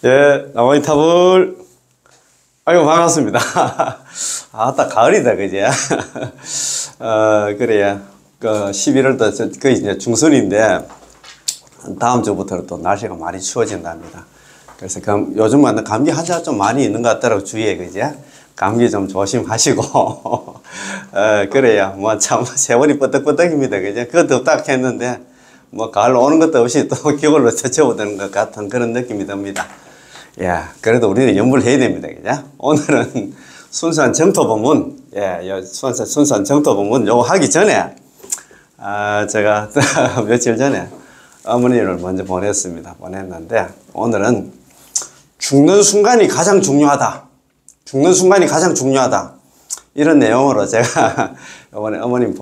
예, 나머지 타불. 아이고, 반갑습니다. 딱 가을이다, 그제? 그래요. 11월도 거의 이제 중순인데, 다음 주부터는 또 날씨가 많이 추워진답니다. 그래서 요즘은 감기 환자가 좀 많이 있는 것 같더라고, 주위에, 그제? 감기 좀 조심하시고. 그래요. 뭐 참, 세월이 뻗덕뻗덕입니다, 그제? 그것도 딱 했는데, 뭐 가을 오는 것도 없이 또 겨울로 접어드는 것 같은 그런 느낌이 듭니다. 야, 그래도 우리는 연구를 해야 됩니다. 그죠? 오늘은 순수한 정토부문, 순수한 정토부문 요거 하기 전에, 제가 며칠 전에 어머니를 먼저 보냈는데, 오늘은 죽는 순간이 가장 중요하다. 죽는 순간이 가장 중요하다. 이런 내용으로 제가 이번에 어머님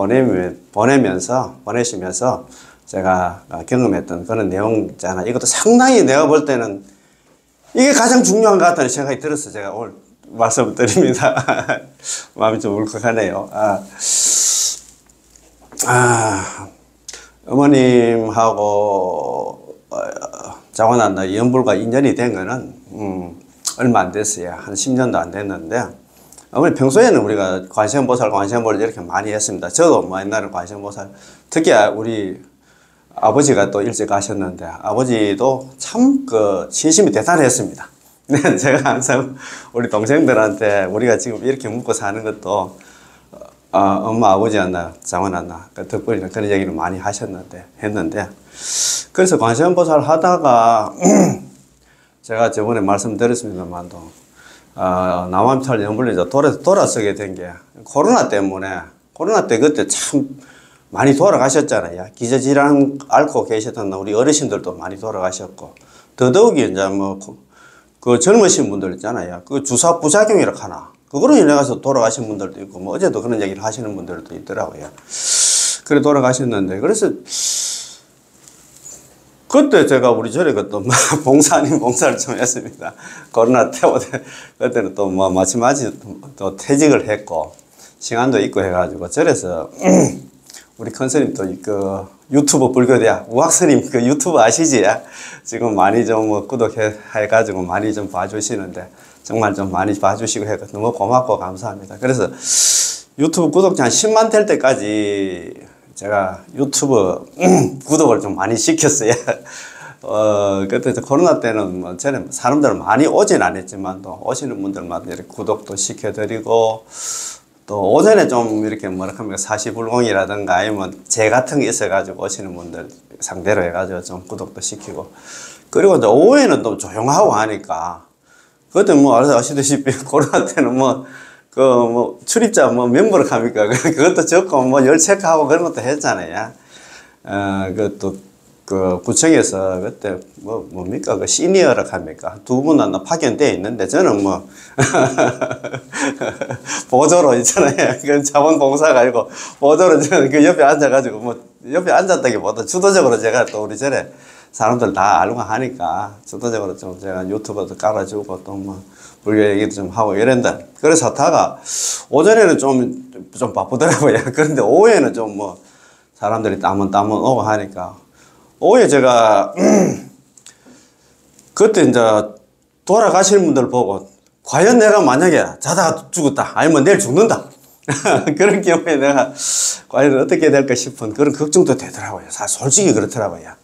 보내시면서 제가 경험했던 그런 내용 있잖아. 이것도 상당히 내가 볼 때는 이게 가장 중요한 것 같다는 생각이 들어서 제가 오늘 말씀을 드립니다. 마음이 좀 울컥하네요. 어머님하고 자고난 연불과 인연이 된 거는 얼마 안 됐어요. 한 10년도 안 됐는데, 어머니 평소에는 우리가 관세음보살 이렇게 많이 했습니다. 저도 뭐 옛날에 관세음보살, 특히 우리 아버지가 또 일찍 가셨는데, 아버지도 참 신심이 대단했습니다. 네, 제가 항상 우리 동생들한테 우리가 지금 이렇게 먹고 사는 것도 엄마 아버지였나 장원았나 덕분이나 그런 얘기를 많이 했는데, 그래서 관세음보살 하다가 제가 저번에 말씀드렸습니다만도 남암찰 연불리자 돌아서게 된 게 코로나 때 그때 참 많이 돌아가셨잖아요. 기저질환 앓고 계셨던 우리 어르신들도 많이 돌아가셨고, 더더욱이 이제 그 젊으신 분들 있잖아요. 그 주사 부작용이라 하나. 그거로 인해서 돌아가신 분들도 있고, 뭐 어제도 그런 얘기를 하시는 분들도 있더라고요. 그래 돌아가셨는데, 그래서 그때 제가 우리 절에 또 봉사를 좀 했습니다. 코로나 때문에 그때는 또 마찬가지 또 퇴직을 했고 시간도 있고 해가지고 절에서 우리 큰 스님 또 유튜브 불교대학 우학스님 유튜브 아시지? 지금 많이 좀 구독해가지고 많이 좀 봐주시는데 정말 좀 많이 봐주시고 해서 너무 고맙고 감사합니다. 그래서 유튜브 구독자 한 10만 될 때까지 제가 유튜브 구독을 좀 많이 시켰어요. 그때 코로나 때는 전에 사람들 많이 오진 않았지만 또 오시는 분들마다 이렇게 구독도 시켜드리고, 또 오전에 좀 이렇게 사시불공이라든가 아니면 제 같은 게 있어가지고 오시는 분들 상대로 해가지고 좀 구독도 시키고, 그리고 이제 오후에는 또 조용하고 하니까, 그때 아시다시피 코로나 때는 출입자 멤버를 합니까? 그것도 적고 열 체크하고 그런 것도 했잖아요. 구청에서 그때 뭡니까? 시니어라 합니까? 두 분은 파견되어 있는데 저는 보조로 있잖아요. 그 자원봉사가 아니고 보조로 저는 그 옆에 앉아가지고 옆에 앉았다기보다 주도적으로 제가 또 우리 절에 사람들 다 알고 하니까 주도적으로 좀 제가 유튜브도 깔아주고 또 불교 얘기도 좀 하고 이랬는데, 그래서 하다가 오전에는 좀 바쁘더라고요. 그런데 오후에는 좀 사람들이 땀은 오고 하니까 오후에 제가 그때 이제 돌아가시는 분들 보고 과연 내가 만약에 자다가 죽었다 아니면 내일 죽는다 그런 경우에 내가 과연 어떻게 될까 싶은 그런 걱정도 되더라고요. 솔직히 그렇더라고요.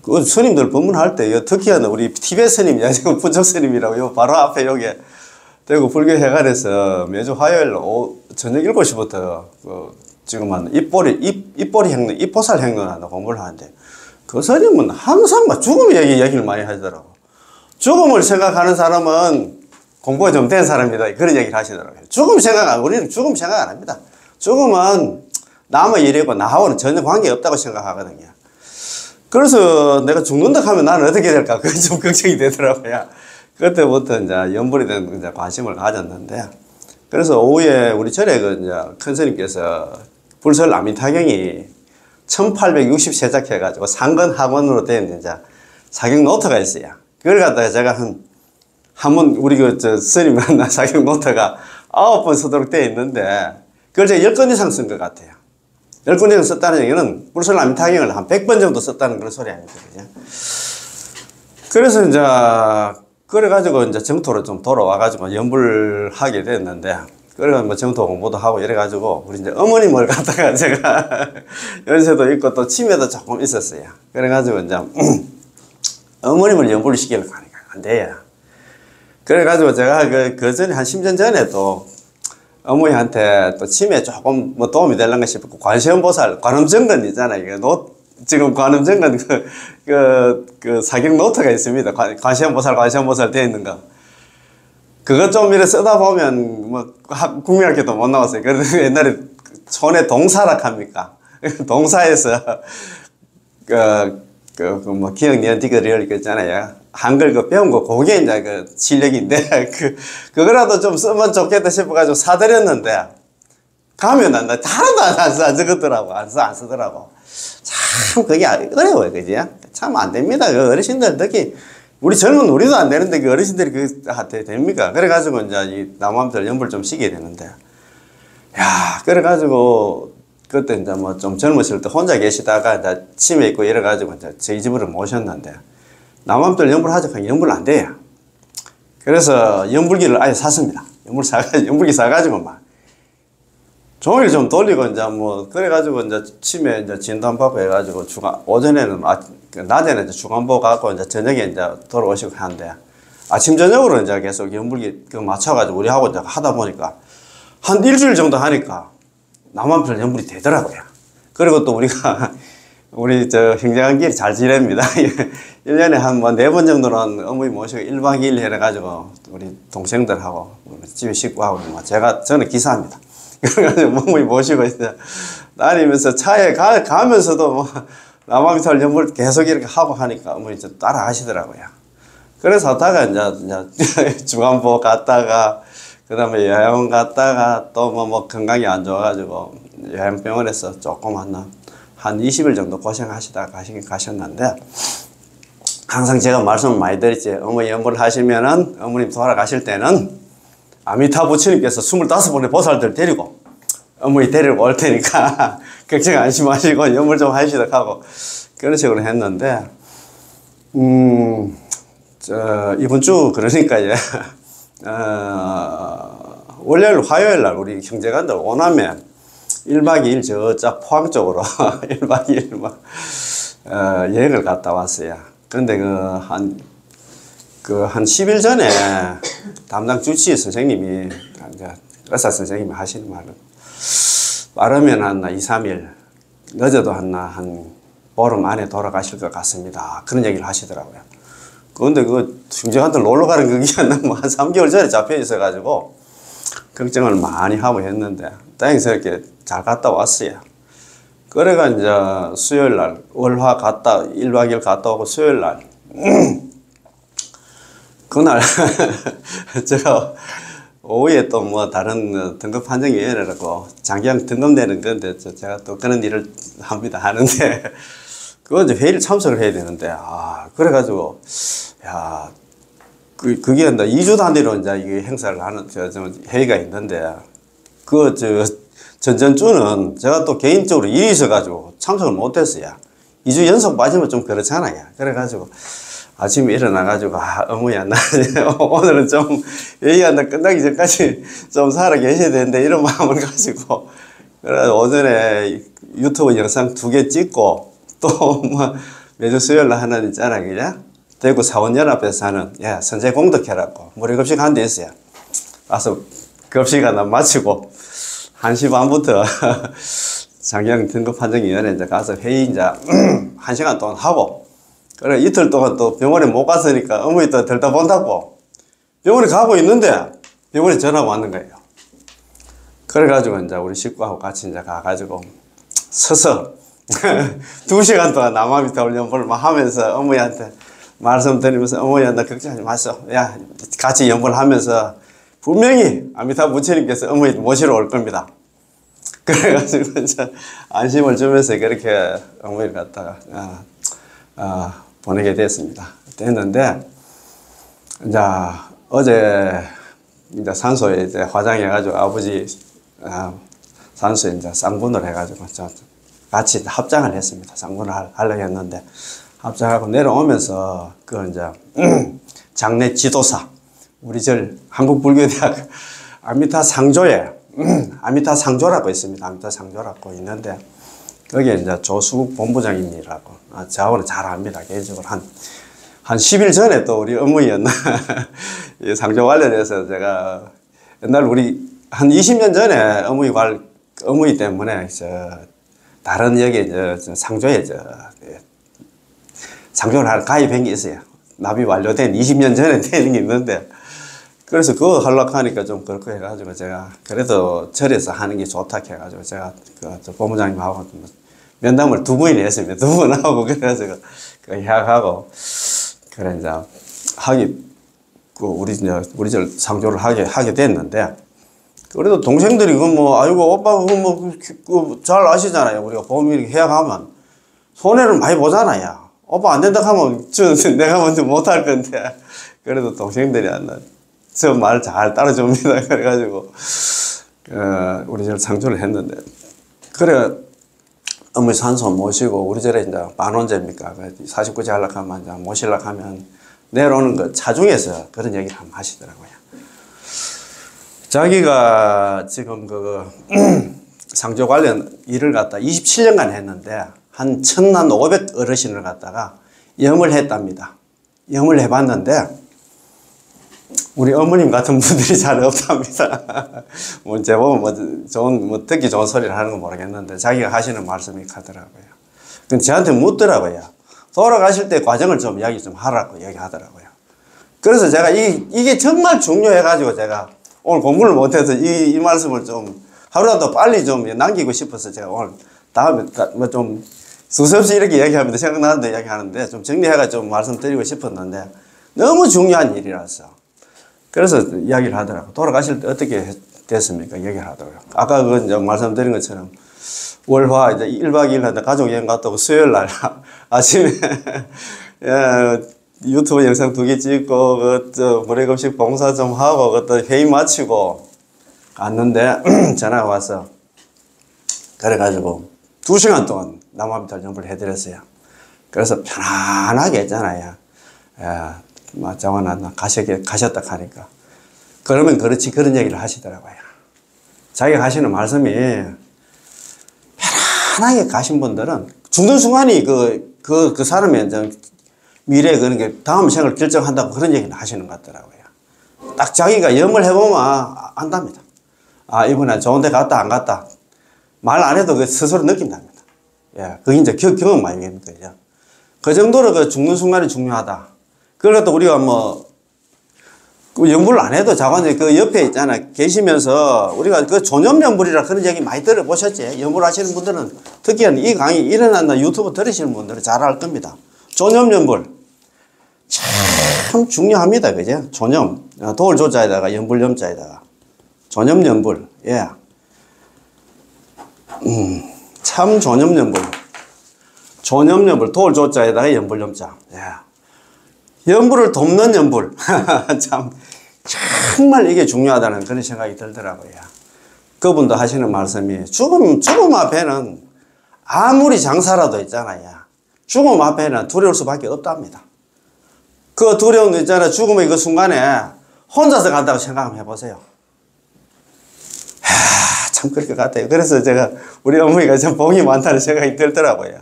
그 스님들 법문할 때 특히나 우리 티베트 스님, 지금 부처 스님이라고 바로 앞에 여기 대구 불교회관에서 매주 화요일 저녁 7시부터 지금 입보살 행론하는 공부를 하는데, 그 스님은 항상 죽음 얘기를 많이 하시더라고. 죽음을 생각하는 사람은 공부가 좀 된 사람이다, 그런 얘기를 하시더라고요. 우리는 죽음 생각 안 합니다. 죽음은 남의 일이고 나하고는 전혀 관계 없다고 생각하거든요. 그래서 내가 죽는다 하면 나는 어떻게 될까? 그게 좀 걱정이 되더라고요. 그때부터 이제 연불에 대한 관심을 가졌는데, 그래서 오후에 우리 절에 큰 스님께서 불설 아미타경이 1860세작 해가지고 상건 학원으로 된 사경 노트가 있어요. 그걸 갖다가 제가 우리 스님 만나 사경 노트가 9번 쓰도록 되어 있는데, 그걸 제가 10건 이상 쓴 것 같아요. 10권 이상 썼다는 얘기는 불설 아미타경을 한 100번 정도 썼다는 그런 소리 아닙니까? 그죠? 그래서 이제 그래가지고 이제 정토로 좀 돌아와가지고 연불하게 됐는데, 그래가 뭐 정토 공부도 하고 이래가지고 우리 이제 어머님을 갖다가 제가 연세도 있고 또 치매도 조금 있었어요. 그래가지고 이제 어머님을 연불을 시키려고 하니까 안 돼요. 그래가지고 제가 그 전에 한 10년 전에 또 어머니한테 또 치매에 조금 뭐 도움이 되려나 싶고 관세음보살, 관음정근 있잖아요. 지금 관음정근 그 사경 노트가 있습니다. 관세음보살 되어 있는 거. 그것 좀 이렇게 쓰다 보면 뭐 국민학교도 못 나왔어요. 그래서 옛날에 촌에 동사락 합니까? 동사에서 뭐 기억 니언티그리얼 있잖아요. 한글 배운 거 그게 이제 그 실력인데 그거라도 좀 쓰면 좋겠다 싶어가지고 사드렸는데 가면 하나도 안 쓰더라고. 안 쓰더라고. 참 그게 어려워요, 그지? 참 안 됩니다. 그 어르신들 특히 우리 젊은 우리도 안 되는데 그 어르신들이 그한테 됩니까? 그래가지고 이제 이 남암들 연불 좀 시게 되는데, 야, 그래가지고 그때 이제 뭐 좀 젊으실 때 혼자 계시다가 이제 치매 있고 이래가지고 이제 저희 집으로 모셨는데, 남암들 연불 하자 하면 연불 안 돼요. 그래서 연불기를 아예 샀습니다. 연불기 사가지고 막 종일 좀 돌리고 이제 뭐 그래가지고 이제 치매 이제 진단받고 해가지고 오전에는 낮에는 이제 주간보 갖고 이제 저녁에 이제 돌아오시고 하는데, 아침 저녁으로 이제 계속 연불기 맞춰가지고 우리하고 이제 하다 보니까 한 일주일 정도 하니까 남한편 연불이 되더라고요. 그리고 또 우리 저 형제간끼리 잘 지냅니다. 1년에 한 뭐 4번 정도는 어머니 모시고 1박 2일 해가지고 우리 동생들하고 집에 식구하고 저는 기사입니다. 그래가지고 어머니 모시고 이제 다니면서 차에 가면서도 뭐 남아미탈 연불 계속 이렇게 하고 하니까 어머니 좀 따라 하시더라고요. 그래서 하다가 이제 중안보 갔다가 그 다음에 요양원 갔다가 또 뭐 건강이 안 좋아가지고 요양병원에서 조금 한 20일 정도 고생하시다가 가셨는데, 항상 제가 말씀을 많이 드렸지. 어머니 연불 하시면은 어머님 돌아가실 때는 아미타 부처님께서 25분의 보살들 데리고 어머니 데리고 올 테니까 걱정 안심하시고 연불 좀 하시도록 하고 그런 식으로 했는데, 이번 주 그러니까 월요일 화요일 날 우리 형제간들 오남에 1박 2일 저쪽 포항 쪽으로 1박 2일 막 여행을 갔다 왔어요. 그런데 한 10일 전에 담당 주치 선생님이 이제 의사 선생님이 하시는 말은 빠르면 한 2, 3일 늦어도 한 보름 안에 돌아가실 것 같습니다. 그런 얘기를 하시더라고요. 그런데 형제간들 놀러 가는 그게 뭐 한 3개월 전에 잡혀 있어가지고 걱정을 많이 하고 했는데 다행스럽게 잘 갔다 왔어요. 그래가 이제 수요일 날 월화 1박 2일 갔다 오고 수요일 날 그날 제가 오후에 또 뭐 다른 등급 판정위원회라고 장기형 등급내는 건데 제가 또 그런 일을 하는데 그거 이제 회의를 참석을 해야 되는데, 그래가지고 그게 이제 2주 단위로 이제 이게 행사를 하는 회의가 있는데, 전전주는 제가 또 개인적으로 일이 있어가지고 참석을 못했어요. 2주 연속 빠지면 좀 그렇잖아요. 그래가지고 아침에 일어나가지고 어머니야 나 오늘은 좀 회의가 끝나기 전까지 좀 살아 계셔야 되는데 이런 마음을 가지고, 그래서 오전에 유튜브 영상 2개 찍고 또 뭐 매주 수요일 날 하는 있잖아요. 그냥 대구 사원연합에서 하는 선제 공덕회라고 무료 급식 한 데 있어요. 가서 급식 하나 마치고 1시 반부터 장기형 등급판정위원회 이제 가서 회의 이제 1시간 동안 하고, 그래 이틀 동안 또 병원에 못 갔으니까 어머니 또 들다 본다고 병원에 가고 있는데 병원에 전화가 왔는 거예요. 그래가지고 이제 우리 식구하고 같이 이제 가가지고 서서 2시간 동안 남아미타 연불을 막 하면서 어머니한테 말씀드리면서, 어머니야 나 걱정하지 마세요. 같이 연불하면서 분명히 아미타 부처님께서 어머니 모시러 올 겁니다. 그래가지고 이제 안심을 주면서 그렇게 어머니를 갖다가 보내게 됐는데, 이제 어제 이제 산소에 이제 화장해가지고 아버지 산소에 이제 쌍분을 해가지고 같이 합장을 했습니다. 쌍분을 하려고 했는데 합작하고 내려오면서 그 이제 장례 지도사 우리 한국불교대학 아미타 상조에 아미타 상조라고 있습니다. 아미타 상조라고 있는데 거기에 이제 조수국 본부장님이라고 저하고는 잘 압니다. 개인적으로 한 10일 전에 또 우리 어머니였나 이 상조 관련해서 제가 옛날 우리 한 20년 전에 어머니 때문에 다른 여기 상조에 상조를 하러 가입한 게 있어요. 납입 완료된 20년 전에 되는 게 있는데 그래서 그거 하려고 하니까 좀 그렇고 해가지고 제가 그래도 절에서 하는 게 좋다 해가지고 제가 그 본부장님하고 면담을 2번이나 했습니다. 2번 하고 그래가지고 그 예약하고 그래 이제 우리 절 상조를 하게 됐는데 그래도 동생들이 아이고 오빠 잘 아시잖아요. 우리가 보험일 계약하면 손해를 많이 보잖아요. 오빠 안 된다 하면 내가 먼저 못할 건데 그래도 동생들이 저 말 잘 따라줍니다. 그래가지고 우리 절 상조를 했는데 그래 어머니 산소 모시고 우리 절에 이제 반원제입니까? 49제 하려고 하면 이제 모시려고 하면 내려오는 거 차중에서 그런 얘기를 한번 하시더라고요. 자기가 지금 상조 관련 일을 갖다 27년간 했는데 한 1,500 어르신을 갖다가 염을 했답니다. 염을 해봤는데 우리 어머님 같은 분들이 잘 없답니다. 제법 듣기 좋은 소리를 하는 건 모르겠는데 자기가 하시는 말씀이 가더라고요. 근데 저한테 묻더라고요. 돌아가실 때 과정을 좀 이야기 좀 하라고 얘기하더라고요. 그래서 제가 이게 정말 중요해가지고 제가 오늘 공부를 못해서 이 말씀을 좀 하루라도 빨리 좀 남기고 싶어서 제가 오늘 다음에 좀 수없이 이렇게 얘기하면 생각나는데 얘기하는데 좀 정리해가 좀 말씀드리고 싶었는데 너무 중요한 일이라서 그래서 이야기를 하더라고요. 돌아가실 때 어떻게 됐습니까? 얘기를 하더라고요. 아까 이제 말씀드린 것처럼 월화 이제 1박 2일 한데 가족 여행 갔다고 수요일 날 아침에 유튜브 영상 2개 찍고 무례급식 봉사 좀 하고 회의 마치고 갔는데 전화가 와서 그래가지고 2시간 동안 나무아미타를 전부를 해드렸어요. 그래서 편안하게 했잖아요. 장원아 가셨다 하니까 그러면 그렇지 그런 얘기를 하시더라고요. 자기가 하시는 말씀이 편안하게 가신 분들은 죽는 순간이 그 사람의 이제 미래 그런 게 다음 생을 결정한다고 그런 얘기를 하시는 것 같더라고요. 딱 자기가 염을 해보면 안답니다. 이번에 좋은 데 갔다 안 갔다 말 안 해도 스스로 느낀답니다. 그게 이제 경험 많이 되는 거죠. 그 정도로 죽는 순간이 중요하다. 그걸 갖다 우리가 연불을 안 해도 자관에 옆에 있잖아. 계시면서 우리가 존염연불이라 그런 얘기 많이 들어보셨지? 연불 하시는 분들은 특히 이 강의 일어난다 유튜브 들으시는 분들은 잘 알 겁니다. 존염연불. 참 중요합니다. 그죠? 존염. 도울조자에다가 연불염자에다가. 존염연불. 참 존염연불. 존염연불. 도울조자에다가 연불염자. 연불을 돕는 연불. 정말 이게 중요하다는 그런 생각이 들더라고요. 그분도 하시는 말씀이 죽음 앞에는 아무리 장사라도 있잖아요. 죽음 앞에는 두려울 수밖에 없답니다. 그 두려움 있잖아요. 죽음의 그 순간에 혼자서 간다고 생각 한번 해보세요. 참 그럴 것 같아요. 그래서 제가 우리 어머니가 참 복이 많다는 생각이 들더라고요.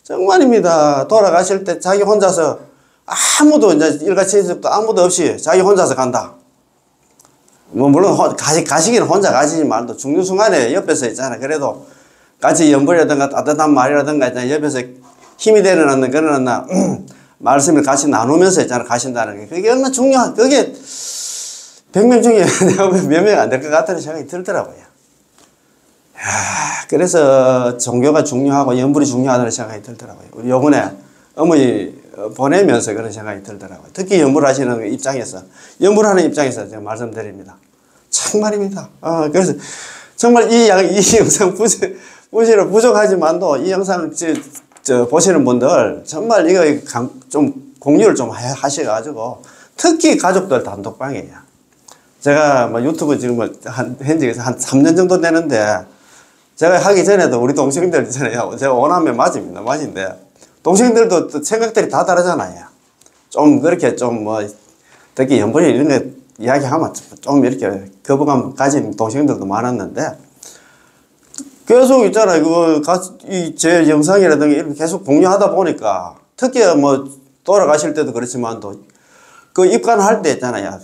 정말입니다. 돌아가실 때 자기 혼자서 아무도 이제 일가치 아무도 없이 자기 혼자서 간다. 물론 가시기는 혼자 가시지만 또 죽는 순간에 옆에서 있잖아. 그래도 같이 연불이라든가 따뜻한 말이라든가 있잖아. 옆에서 힘이 되는 그런 말씀을 같이 나누면서 있잖아. 가신다는 게 그게 얼마나 중요한 그게 100명 중에 내가 몇 명 안 될 것 같다는 생각이 들더라고요. 그래서 종교가 중요하고 연불이 중요하다는 생각이 들더라고요. 우리 요번에 어머니 보내면서 그런 생각이 들더라고요. 특히 연불하시는 입장에서, 연불하는 입장에서 제가 말씀드립니다. 정말입니다. 그래서 정말 이 영상 부족하지만도 이 영상 보시는 분들 정말 이거 좀 공유를 좀 하셔가지고 특히 가족들 단톡방이에요. 제가 유튜브 지금 현직에서 한 3년 정도 되는데 제가 하기 전에도 우리 동생들 있잖아요. 제가 원하면 맞입니다. 맞인데 동생들도 또 생각들이 다 다르잖아요. 좀 그렇게 좀 뭐 특히 연분이 이런 거 이야기하면 좀 이렇게 거부감 가진 동생들도 많았는데 계속 있잖아요. 제 영상이라든가 이렇게 계속 공유하다 보니까 특히 뭐 돌아가실 때도 그렇지만 또 그 입관할 때 있잖아요.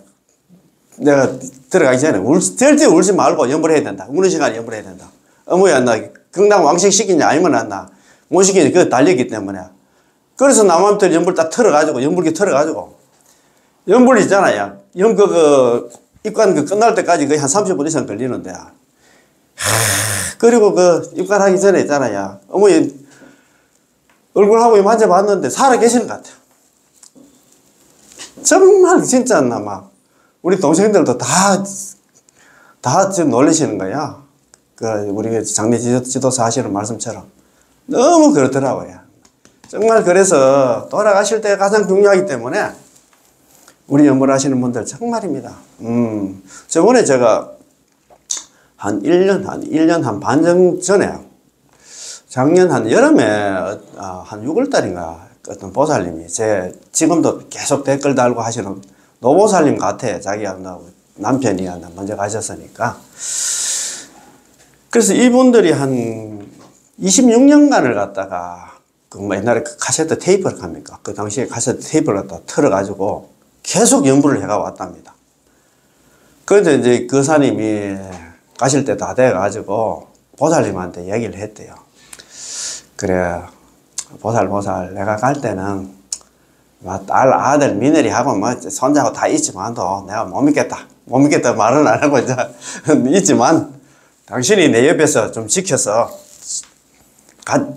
내가 들어가기 전에 절대 울지 말고 염불해야 된다. 우는 시간에 염불해야 된다. 어머야 나 경남 왕식 시키냐 아니면 나 못 시키냐 그거 달리기 때문에 그래서 남한테 염불 딱 털어가지고 염불기 털어가지고 염불 있잖아요. 입관 끝날 때까지 거의 한 30분 이상 걸리는데 그리고 입관하기 전에 있잖아요. 어머니 얼굴하고 만져봤는데 살아 계시는 것 같아요. 정말 진짜 막 우리 동생들도 다 지금 놀리시는 거야. 우리 장례 지도사 하시는 말씀처럼. 너무 그렇더라고요. 정말 그래서 돌아가실 때 가장 중요하기 때문에 우리 염불하시는 분들 정말입니다. 저번에 제가 한 1년 한 반 전에 작년 한 여름에 한 6월달인가 어떤 보살님이 지금도 계속 댓글 달고 하시는 노보살님 같아. 자기가 남편이 먼저 가셨으니까. 그래서 이분들이 한 26년간을 갖다가 옛날에 카세트 테이프를 합니까? 그 당시에 카세트 테이프를 갖다 틀어가지고 계속 연구를 해가 왔답니다. 그런데 이제 그 사님이 가실 때 다 돼가지고 보살님한테 얘기를 했대요. 그래, 보살, 내가 갈 때는 아들 며느리하고 손자하고 다 있지만도 내가 못 믿겠다. 못 믿겠다 말은 안 하고 이제 있지만 당신이 내 옆에서 좀 지켜서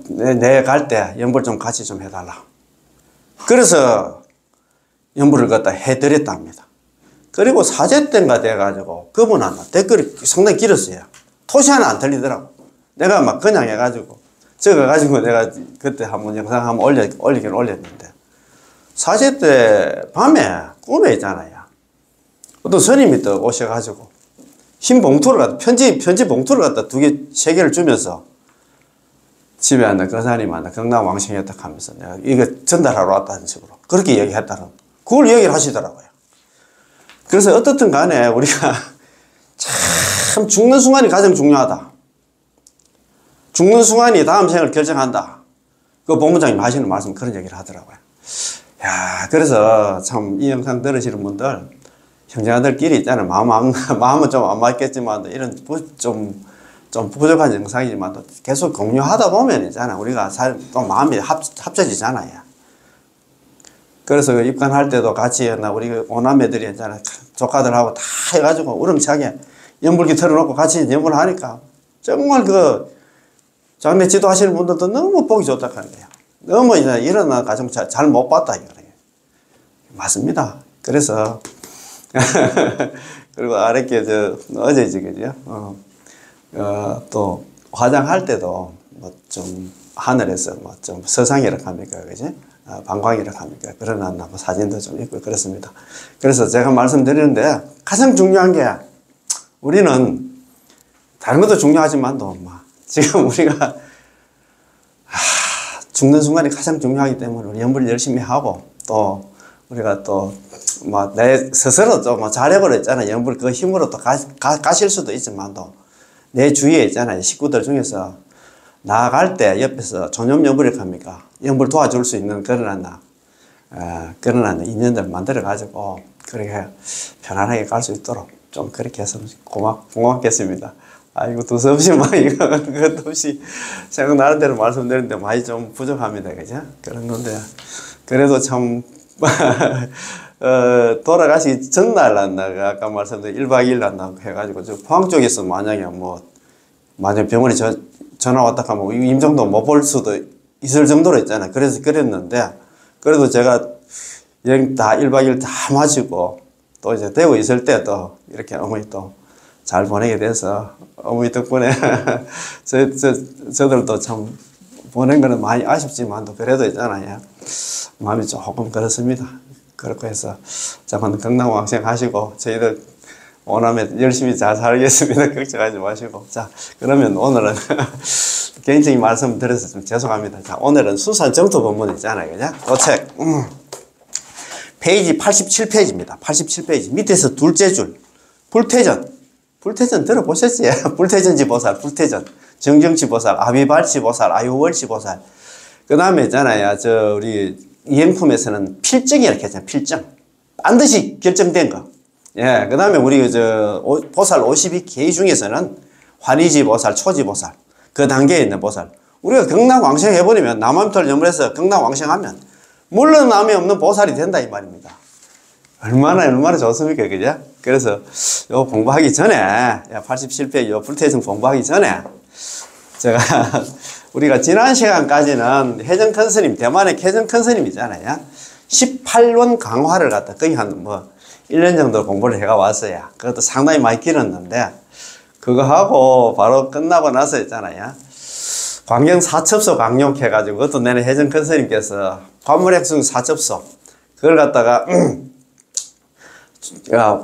내 갈 때 연불 좀 같이 좀 해달라. 그래서 연불을 갖다 해드렸답니다. 그리고 사제 때인가 돼가지고 그분은 댓글이 상당히 길었어요. 토시 하나 안 틀리더라고. 내가 막 그냥 해가지고 적어가지고 내가 그때 한번 영상 한번 올리긴 올렸는데 사제 때 밤에 꿈에 있잖아요. 어떤 스님이 또 오셔가지고 흰 봉투를 갖다 편지 봉투를 갖다 2개, 3개를 주면서 집에 왔나 그 사람이 경남 왕생이었다 하면서 내가 이거 전달하러 왔다는 식으로 그렇게 얘기했다는 그걸 얘기를 하시더라고요. 그래서 어떻든 간에 우리가 참 죽는 순간이 가장 중요하다. 죽는 순간이 다음 생을 결정한다. 그 본부장님 하시는 말씀 그런 얘기를 하더라고요. 야, 그래서 참 이 영상 들으시는 분들 형제자들끼리 있잖아요. 마음은 좀 안 맞겠지만 이런 좀 부족한 영상이지만 계속 공유하다 보면 있잖아. 우리가 또 마음이 합쳐지잖아요. 그래서 입관할 때도 같이 우리 오남매들이 있잖아. 조카들하고 다 해가지고 우렁차게 연불기 틀어놓고 같이 연불을 하니까 정말 장례 지도하시는 분들도 너무 보기 좋다 하는 거예요. 너무 이런 가정 잘 못 봤다 이거예요. 맞습니다. 그래서 그리고 아랫게 어제지 그죠? 또 화장할 때도 좀 하늘에서 좀 서상이라고 합니까, 그지? 방광이라고 합니까? 그런 사진도 좀 있고 그렇습니다. 그래서 제가 말씀드리는데 가장 중요한 게 우리는 다른 것도 중요하지만도 지금 우리가 죽는 순간이 가장 중요하기 때문에 우리 연불 열심히 하고 또 우리가 또 내 스스로 좀 잘해버렸잖아요. 연불 그 힘으로 또 가실 수도 있지만도 내 주위에 있잖아요. 식구들 중에서 나아갈 때 옆에서 존엄 연불이라고 합니까? 연불 도와줄 수 있는 그런 인연들 만들어가지고 그렇게 편안하게 갈 수 있도록 좀 그렇게 했으면 고맙겠습니다. 아이고, 두서없이 그것도 없이 생각나는 대로 말씀드리는데 많이 좀 부족합니다. 그죠? 그런 건데, 그래도 참, 돌아가시기 전날 아까 말씀드린 1박 2일 난다고 해가지고, 포항 쪽에서 만약에 만약 병원에 전화 왔다 하면 임종도 못 볼 수도 있을 정도로 있잖아요. 그래서 그랬는데, 그래도 제가 여행 다 1박 2일 다 마치고, 또 이제 되고 있을 때 또 이렇게 어머니 또 잘 보내게 돼서 어머니 덕분에 저들도 참 보낸 거는 많이 아쉽지만도 그래도 있잖아요. 마음이 조금 그렇습니다. 그렇고 해서 저만 경남 왕생 하시고 저희들 오남에 열심히 잘 살겠습니다. 걱정하지 마시고. 자, 그러면 오늘은 개인적인 말씀 드려서 좀 죄송합니다. 자, 오늘은 수산 정토 본문 있잖아요. 그냥 그 책. 페이지 87페이지입니다. 87페이지. 밑에서 둘째 줄. 불태전. 불태전 들어보셨지? 불태전지 보살, 불태전. 정정치 보살, 아비발치 보살, 아유월치 보살. 그 다음에 있잖아요. 우리 이행품에서는 필정이 이렇게 하잖아요. 필정. 반드시 결정된 거. 예. 그 다음에 우리 보살 52개 중에서는 환희지 보살, 초지 보살. 그 단계에 있는 보살. 우리가 경락왕생 해버리면, 남암털 염불해서 경락왕생하면, 물러남이 없는 보살이 된다, 이 말입니다. 얼마나 좋습니까, 그죠? 그래서, 요 공부하기 전에, 87회 요 불태정 공부하기 전에, 제가, 우리가 지난 시간까지는 혜정 큰 스님, 대만의 혜정 큰 스님 있잖아요. 18원 강화를 갖다 거의 1년 정도 공부를 해가 왔어요. 그것도 상당히 많이 길었는데, 그거 하고 바로 끝나고 나서 있잖아요. 광경 사첩소 강력해가지고, 그것도 내는 혜정 큰 스님께서 관물액승 사첩소, 그걸 갖다가,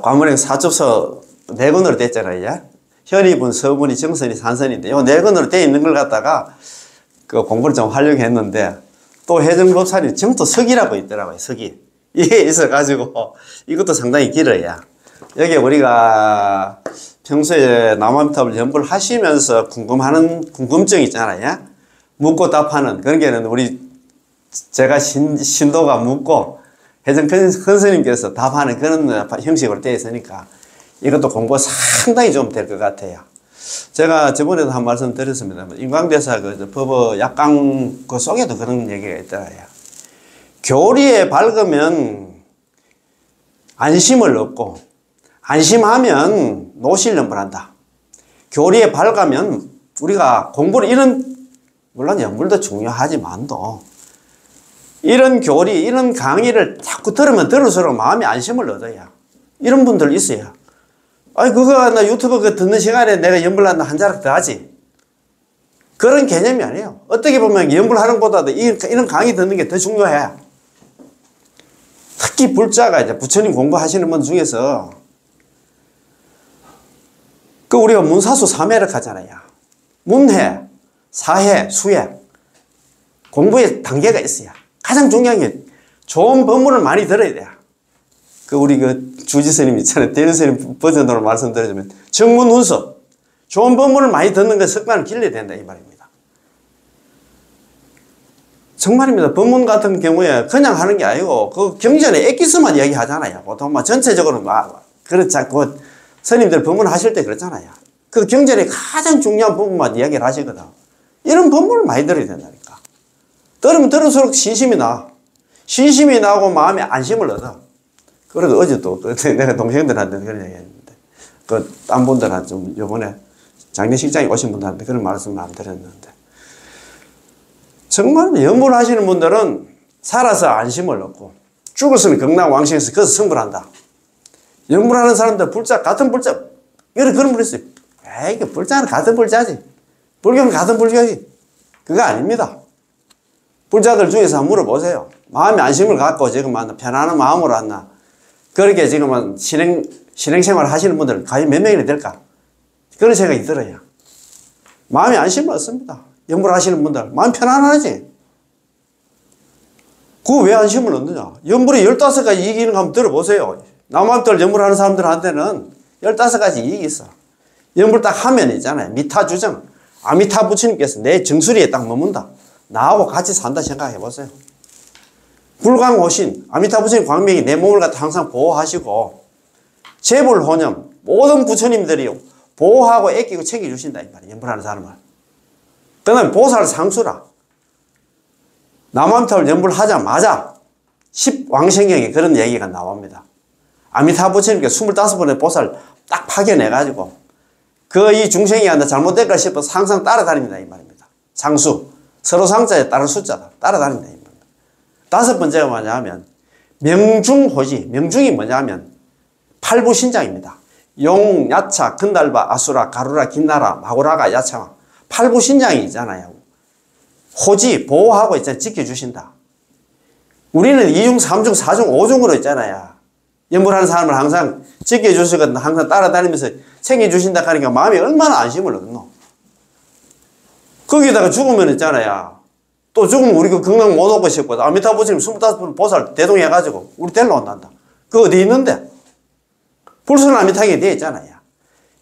관물액 사첩소 4권으로 됐잖아요. 현이분, 서분이, 정선이, 산선인데, 요 4권으로 돼 있는 걸 갖다가, 그 공부를 좀 하려고 했는데, 또 혜정법사님 정토 서기라고 있더라고요, 서기. 이게 있어가지고, 이것도 상당히 길어요. 여기 우리가 평소에 남암탑을 연불 하시면서 궁금하는 궁금증 있잖아요. 묻고 답하는 그런 게는 제가 신도가 묻고 혜정 큰 스님께서 답하는 그런 형식으로 되어 있으니까 이것도 공부가 상당히 좀 될 것 같아요. 제가 저번에도 한 말씀 드렸습니다. 인광대사 법어 약강 그 속에도 그런 얘기가 있더라고요. 교리에 밝으면 안심을 얻고, 안심하면 노실연불 한다. 교리에 밝으면 우리가 공부를 물론 연불도 중요하지만도, 이런 교리, 이런 강의를 자꾸 들으면 들을수록 마음이 안심을 얻어요. 이런 분들 있어요. 아니, 나 유튜브 듣는 시간에 내가 연불한다 한 자락 더 하지. 그런 개념이 아니에요. 어떻게 보면 연불하는 것보다도 이런 강의 듣는 게 더 중요해. 특히 불자가 이제 부처님 공부하시는 분 중에서 우리가 문사수 3회를 하잖아요. 문회, 사회, 수회. 공부의 단계가 있어요. 가장 중요한 게 좋은 법문을 많이 들어야 돼요. 우리 주지스님 있잖아요. 대리스님 버전으로 말씀드리자면 정문운수. 좋은 법문을 많이 듣는 그 습관을 길러야 된다, 이 말입니다. 정말입니다. 법문 같은 경우에 그냥 하는 게 아니고, 경전에 엑기스만 이야기하잖아요. 보통 전체적으로 스님들 법문 하실 때 그렇잖아요. 경전에 가장 중요한 부분만 이야기를 하시거든. 이런 법문을 많이 들어야 된다니까. 들으면 들을수록 신심이 나. 신심이 나고 마음에 안심을 얻어. 그래서 어제 또 내가 동생들한테 그런 얘기 했는데, 딴 분들한테 좀 요번에 장례식장에 오신 분들한테 그런 말씀을 안 드렸는데, 정말 연불하시는 분들은 살아서 안심을 얻고, 죽었으면 경락왕생에서 거기서 성불한다. 연불하는 사람들 같은 불자, 그런 분 있어요. 에이, 불자는 같은 불자지. 불교는 같은 불교지. 그거 아닙니다. 불자들 중에서 한번 물어보세요. 마음의 안심을 갖고 지금 편안한 마음으로 왔나? 그렇게 지금 신행생활 하시는 분들은 과연 몇 명이나 될까? 그런 생각이 들어요. 마음의 안심을 얻습니다. 연불하시는 분들. 마음 편안하지? 그거 왜 안심을 얻느냐? 연불이 15가지 이기는 거 한번 들어보세요. 남암들 연불하는 사람들한테는 15가지 이익이 있어. 연불 딱 하면 있잖아요. 미타주정. 아미타 부처님께서 내 정수리에 딱 머문다. 나하고 같이 산다 생각해 보세요. 불광호신. 아미타 부처님 광명이 내 몸을 갖다 항상 보호하시고, 재불호념. 모든 부처님들이 보호하고 애끼고 챙겨주신다, 이 말이에요. 연불하는 사람을. 그 다음에 보살 상수라. 남암탑을 연불하자마자 10왕생경에 그런 얘기가 나옵니다. 아미타 부처님께 25번의 보살 딱 파견해가지고 이 중생이 한다 잘못될까 싶어서 항상 따라다닙니다, 이 말입니다. 상수. 서로 상자에 따른 숫자다. 따라다닌다, 이 말입니다. 5번째가 뭐냐면 명중호지. 명중이 뭐냐면 팔부신장입니다. 용, 야차, 근달바, 아수라, 가루라, 긴나라, 마구라가, 야차. 팔부신장이 있잖아요. 호지, 보호하고 지켜주신다. 우리는 2중, 3중, 4중, 5중으로 있잖아요. 연불하는 사람을 항상 지켜주시거든 항상 따라다니면서 챙겨주신다 하니까 마음이 얼마나 안심을 얻노. 거기다가 죽으면 있잖아요. 또 죽으면 우리 그 건강 못 오고 싶거든. 아미타부처님 25분 보살 대동해가지고 우리 데리러 온단다. 그거 어디 있는데? 불순 아미타게 되어 있잖아요.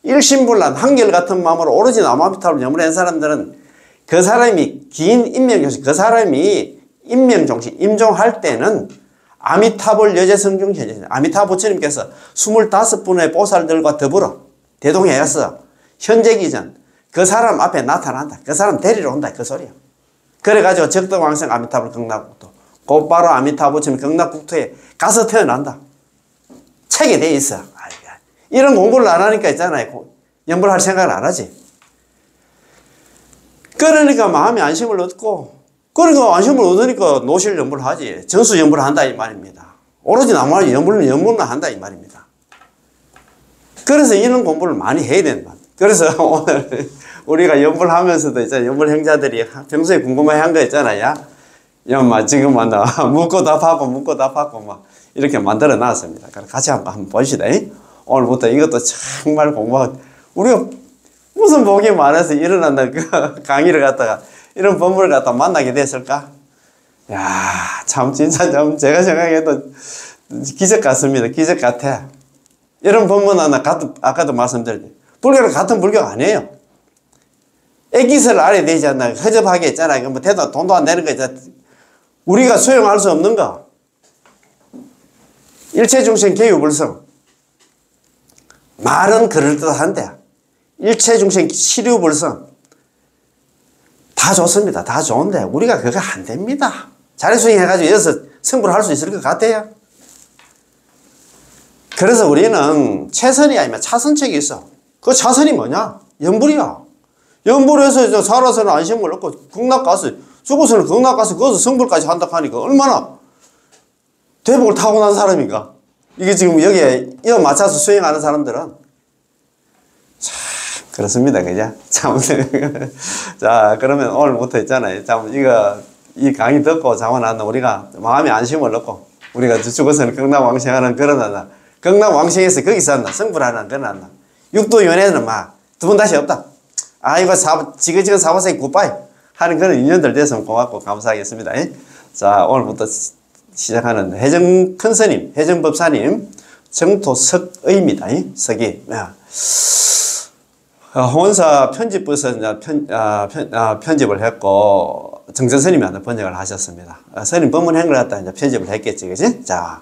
일심불란 한결같은 마음으로 오로지 나무아미타불 염불한 사람들은 그 사람이 긴 임명정신, 그 사람이 임명정신, 임종할 때는 아미타불 여제성중 현재, 아미타부처님께서 25분의 보살들과 더불어 대동해서 현재기 전 그 사람 앞에 나타난다. 그 사람 데리러 온다. 그 소리야. 그래가지고 적덕왕생 아미타불 극락국토, 곧바로 아미타부처님 극락국토에 가서 태어난다. 책에 돼 있어. 이런 공부를 안 하니까 있잖아요. 연불할 생각을 안 하지. 그러니까 마음이 안심을 얻고, 그러니까 안심을 얻으니까 노실 연불을 하지. 정수 연불을 한다 이 말입니다. 오로지 나무를 연불만 한다 이 말입니다. 그래서 이런 공부를 많이 해야 된다. 그래서 오늘 우리가 연불하면서도 이제 연불 행자들이 평소에 궁금해한 거 있잖아요. 연마 지금 만나 묻고 답하고 묻고 답하고 막 이렇게 만들어 놨습니다. 같이 한번 보시다. 오늘부터 이것도 정말 공부하고 우리가 무슨 복이 많아서 일어난다 그 강의를 갖다가 이런 법문을 갖다 만나게 됐을까? 야, 참 진짜 참 제가 생각해도 기적 같습니다. 기적 같아. 이런 법문 하나 아까도 말씀드렸지. 불교는 같은 불교가 아니에요. 애기를 알아야 되지 않나. 허접하게 있잖아요. 뭐 대도 돈도 안 내는 거 있잖아. 우리가 수용할 수 없는 거. 일체중생 개유불성. 말은 그럴듯한데 일체중생 시류불성. 다 좋습니다. 다 좋은데 우리가 그거 안 됩니다. 자리 수행해가지고 여기서 승부를 할 수 있을 것 같아요. 그래서 우리는 최선이 아니면 차선책이 있어. 그 차선이 뭐냐? 연불이야. 연불에서 이제 살아서는 안심을 얻고 극락 가서 죽어서는 극락 가서 거기서 성불까지 한다 하니까 얼마나 대복을 타고난 사람인가? 이게 지금 여기에 이어 맞춰서 수행하는 사람들은 참 그렇습니다. 그죠? 참. 자, 그러면 오늘부터 있잖아요. 참 이 강의 듣고 자원하는 우리가 마음의 안심을 얻고 우리가 죽어서는 극락왕생하는 그런 한다. 극락왕생에서 거기서 한다. 성불하는 그런 한다. 육도연애는 막 두 번 다시 없다. 아이고 지그지그 사바세기 굿바이 하는 그런 인연들 됐으면 고맙고 감사하겠습니다. 자, 오늘부터 시작하는 해정 큰스님, 해정법사님 정토석의입니다. 석이. 혼사 편집부에서 편집을 했고 정전스님이 하나 번역을 하셨습니다. 스님 법문행을 갖다 이제 편집을 했겠지, 그지? 자,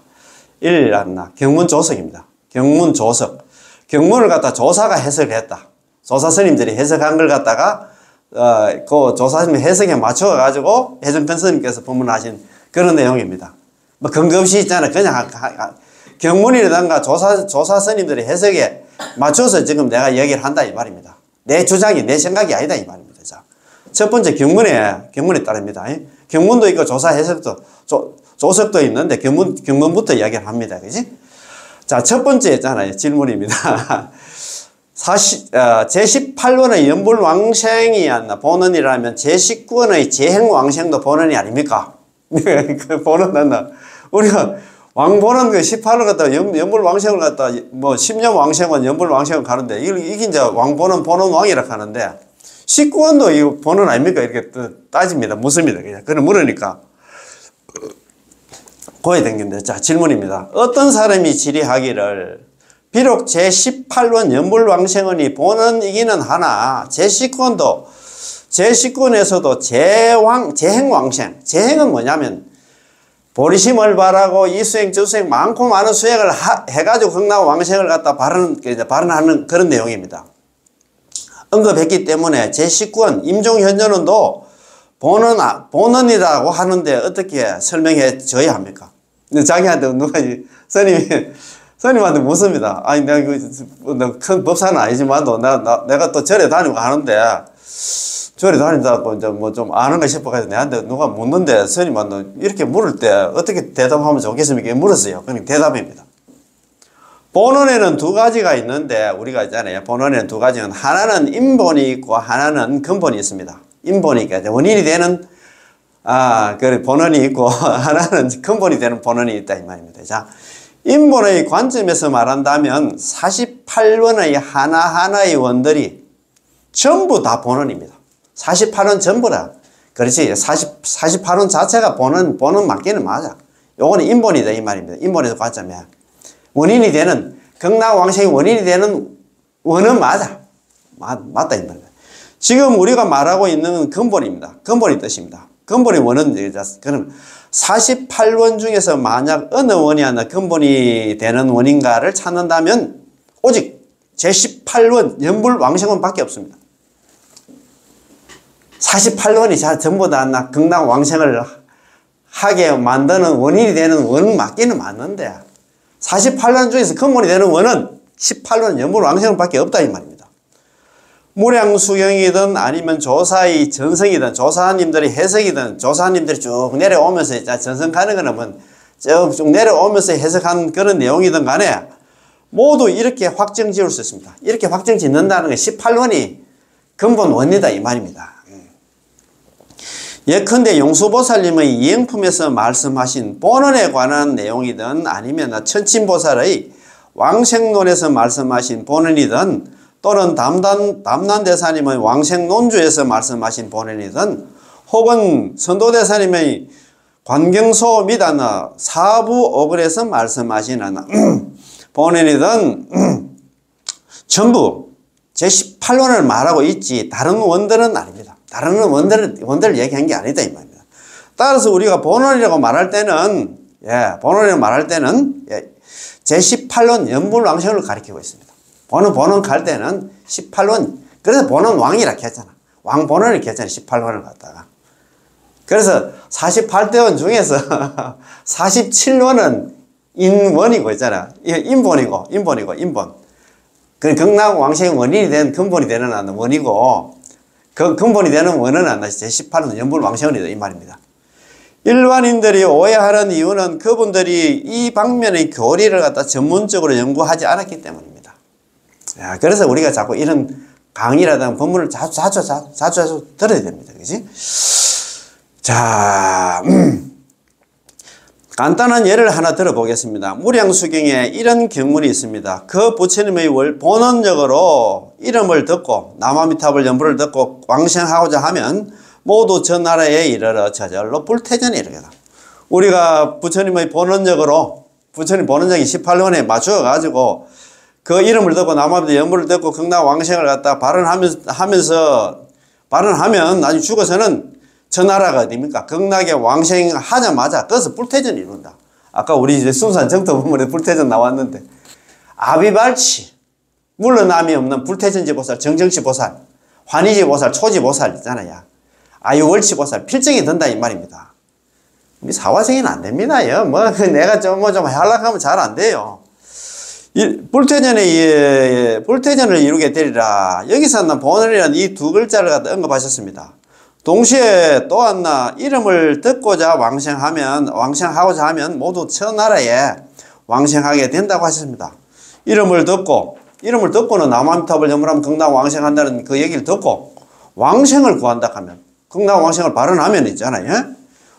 경문조석입니다. 경문조석. 경문을 갖다 조사가 해석을 했다. 조사 스님들이 해석한 걸 갖다가 그 조사 스님 해석에 맞춰가지고 해정 큰 스님께서 법문하신 그런 내용입니다. 뭐 근거 없이 있잖아. 그냥 경문이라든가 조사 스님들의 해석에 맞춰서 지금 내가 얘기를 한다 이 말입니다. 내 주장이 내 생각이 아니다 이 말입니다. 자, 첫 번째 경문에 따릅니다. 경문도 있고 조사 해석도 조석도 있는데 경문부터 이야기를 합니다. 그지? 자, 첫 번째 있잖아요. 질문입니다. 제18원의 연불왕생이 본원이라면 제19원의 재행왕생도 본원이 아닙니까? 그 본원 한다. 우리가 왕본원 그 18원 갖다 연불왕생을 갖다 뭐 10년 왕생은 연불왕생을 가는데 이게 이제 왕본원 본원왕이라고 하는데 19원도 이 본원 아닙니까? 이렇게 따집니다. 묻습니다. 그냥. 그래 물으니까 고에 댕긴데. 자, 질문입니다. 어떤 사람이 질의하기를 비록 제18원 연불왕생원이 본원이기는 하나 제19원도 제19원에서도 재행왕생. 재행은 뭐냐면 보리심을 바라고 이수행 저수행 많고 많은 수행을 해가지고 극락왕생을 갖다 발언하는 그런 내용입니다. 언급했기 때문에 제19원 임종현전원도 본원이라고 하는데 어떻게 설명해 줘야 합니까? 자기한테 누가 스님한테 묻습니다. 아니 내가 큰 법사는 아니지만도 내가 또 절에 다니고 하는데 절에 다닌다고 이제 뭐 좀 아는가 싶어가지고 내한테 누가 묻는데 스님한테 이렇게 물을 때 어떻게 대답하면 좋겠습니까? 물었어요. 그러니까 대답입니다. 본원에는 두 가지가 있는데 우리가 있잖아요. 본원에는 두 가지는 하나는 인본이 있고 하나는 근본이 있습니다. 인본이 있고 원인이 되는 그 본원이 있고 하나는 근본이 되는 본원이 있다 이 말입니다. 자, 인본의 관점에서 말한다면 48원의 하나하나의 원들이 전부 다 본원입니다. 48원 전부라. 그렇지. 48원 자체가 본원 맞기는 맞아. 요거는 인본이다 이 말입니다. 인본에서 관점이야. 원인이 되는, 극락왕생이 원인이 되는 원은 맞아. 맞다 이 말입니다. 지금 우리가 말하고 있는 근본입니다. 근본의 뜻입니다. 근본의 원은, 그럼 48원 중에서 만약 어느 원이 하나 근본이 되는 원인가를 찾는다면 오직 제18원 연불왕생원 밖에 없습니다. 48원이 전부 다 극락왕생을 하게 만드는 원인이 되는 원은 맞기는 맞는데 48원 중에서 근본이 되는 원은 18원 연불왕생원 밖에 없다 이 말입니다. 무량수경이든 아니면 조사의 전성이든 조사님들의 해석이든 조사님들이 쭉 내려오면서 전성 가는 거는 뭐 쭉 내려오면서 해석한 그런 내용이든 간에 모두 이렇게 확정 지을 수 있습니다. 이렇게 확정 짓는다는 게 18원이 근본 원이다 이 말입니다. 예컨대 용수보살님의 이행품에서 말씀하신 본원에 관한 내용이든 아니면 천친보살의 왕생론에서 말씀하신 본원이든 또는 담난대사님의 왕생논주에서 말씀하신 본원이든 혹은 선도대사님의 관경소 및 사부오글에서 말씀하시는 본원이든 전부 제18원을 말하고 있지 다른 원들은 아닙니다. 다른 원들을 얘기한 게 아니다 이 말입니다. 따라서 우리가 본원이라고 말할 때는 본원이라고 말할 때는 제18원 연불왕생을 가리키고 있습니다. 본원 갈 때는 18원, 그래서 본원 왕이라 했잖아. 왕본원을 했잖아. 18원을 갖다가. 그래서 48대원 중에서 47원은 인원이고 있잖아. 인본이고. 그 극락왕생의 원인이 된 근본이 되는 원이고, 그 근본이 되는 원은 제18원 연불왕생원이다 이 말입니다. 일반인들이 오해하는 이유는 그분들이 이 방면의 교리를 갖다 전문적으로 연구하지 않았기 때문입니다. 그래서 우리가 자꾸 이런 강의라든가 본문을 자주 들어야 됩니다. 그지? 자, 간단한 예를 하나 들어보겠습니다. 무량수경에 이런 경문이 있습니다. 그 부처님의 본원적으로 이름을 듣고 남아미타불 연불을 듣고 왕생하고자 하면 모두 저 나라에 이르러 저절로 불태전에 이르게다. 우리가 부처님의 본원적으로 부처님 본원적인 18원에 맞추어 가지고 그 이름을 듣고 남아미타 연불을 듣고 극락왕생을 갖다 발언하면 나중에 죽어서는 저 나라가 어디입니까? 극락에 왕생하자마자 거기서 불태전을 이룬다. 아까 우리 이제 순산 정토본문에 불태전 나왔는데 아비발치 물러남이 없는 불태전지보살, 정정치보살, 환희지보살, 초지보살 있잖아요. 아유월치보살 필정이 든다 이 말입니다. 우리 사화생에는 안 됩니다. 내가 좀 하려고 하면 잘 안 돼요. 불태전을 이루게 되리라. 여기서 본원이라는 이 두 글자를 갖다 언급하셨습니다. 동시에 또한 이름을 듣고자 왕생하고자 하면 모두 천나라에 왕생하게 된다고 하셨습니다. 이름을 듣고는 남아미타불 연불하면 극락왕생한다는 그 얘기를 듣고 왕생을 구한다 하면 극락왕생을 발언하면 있잖아요.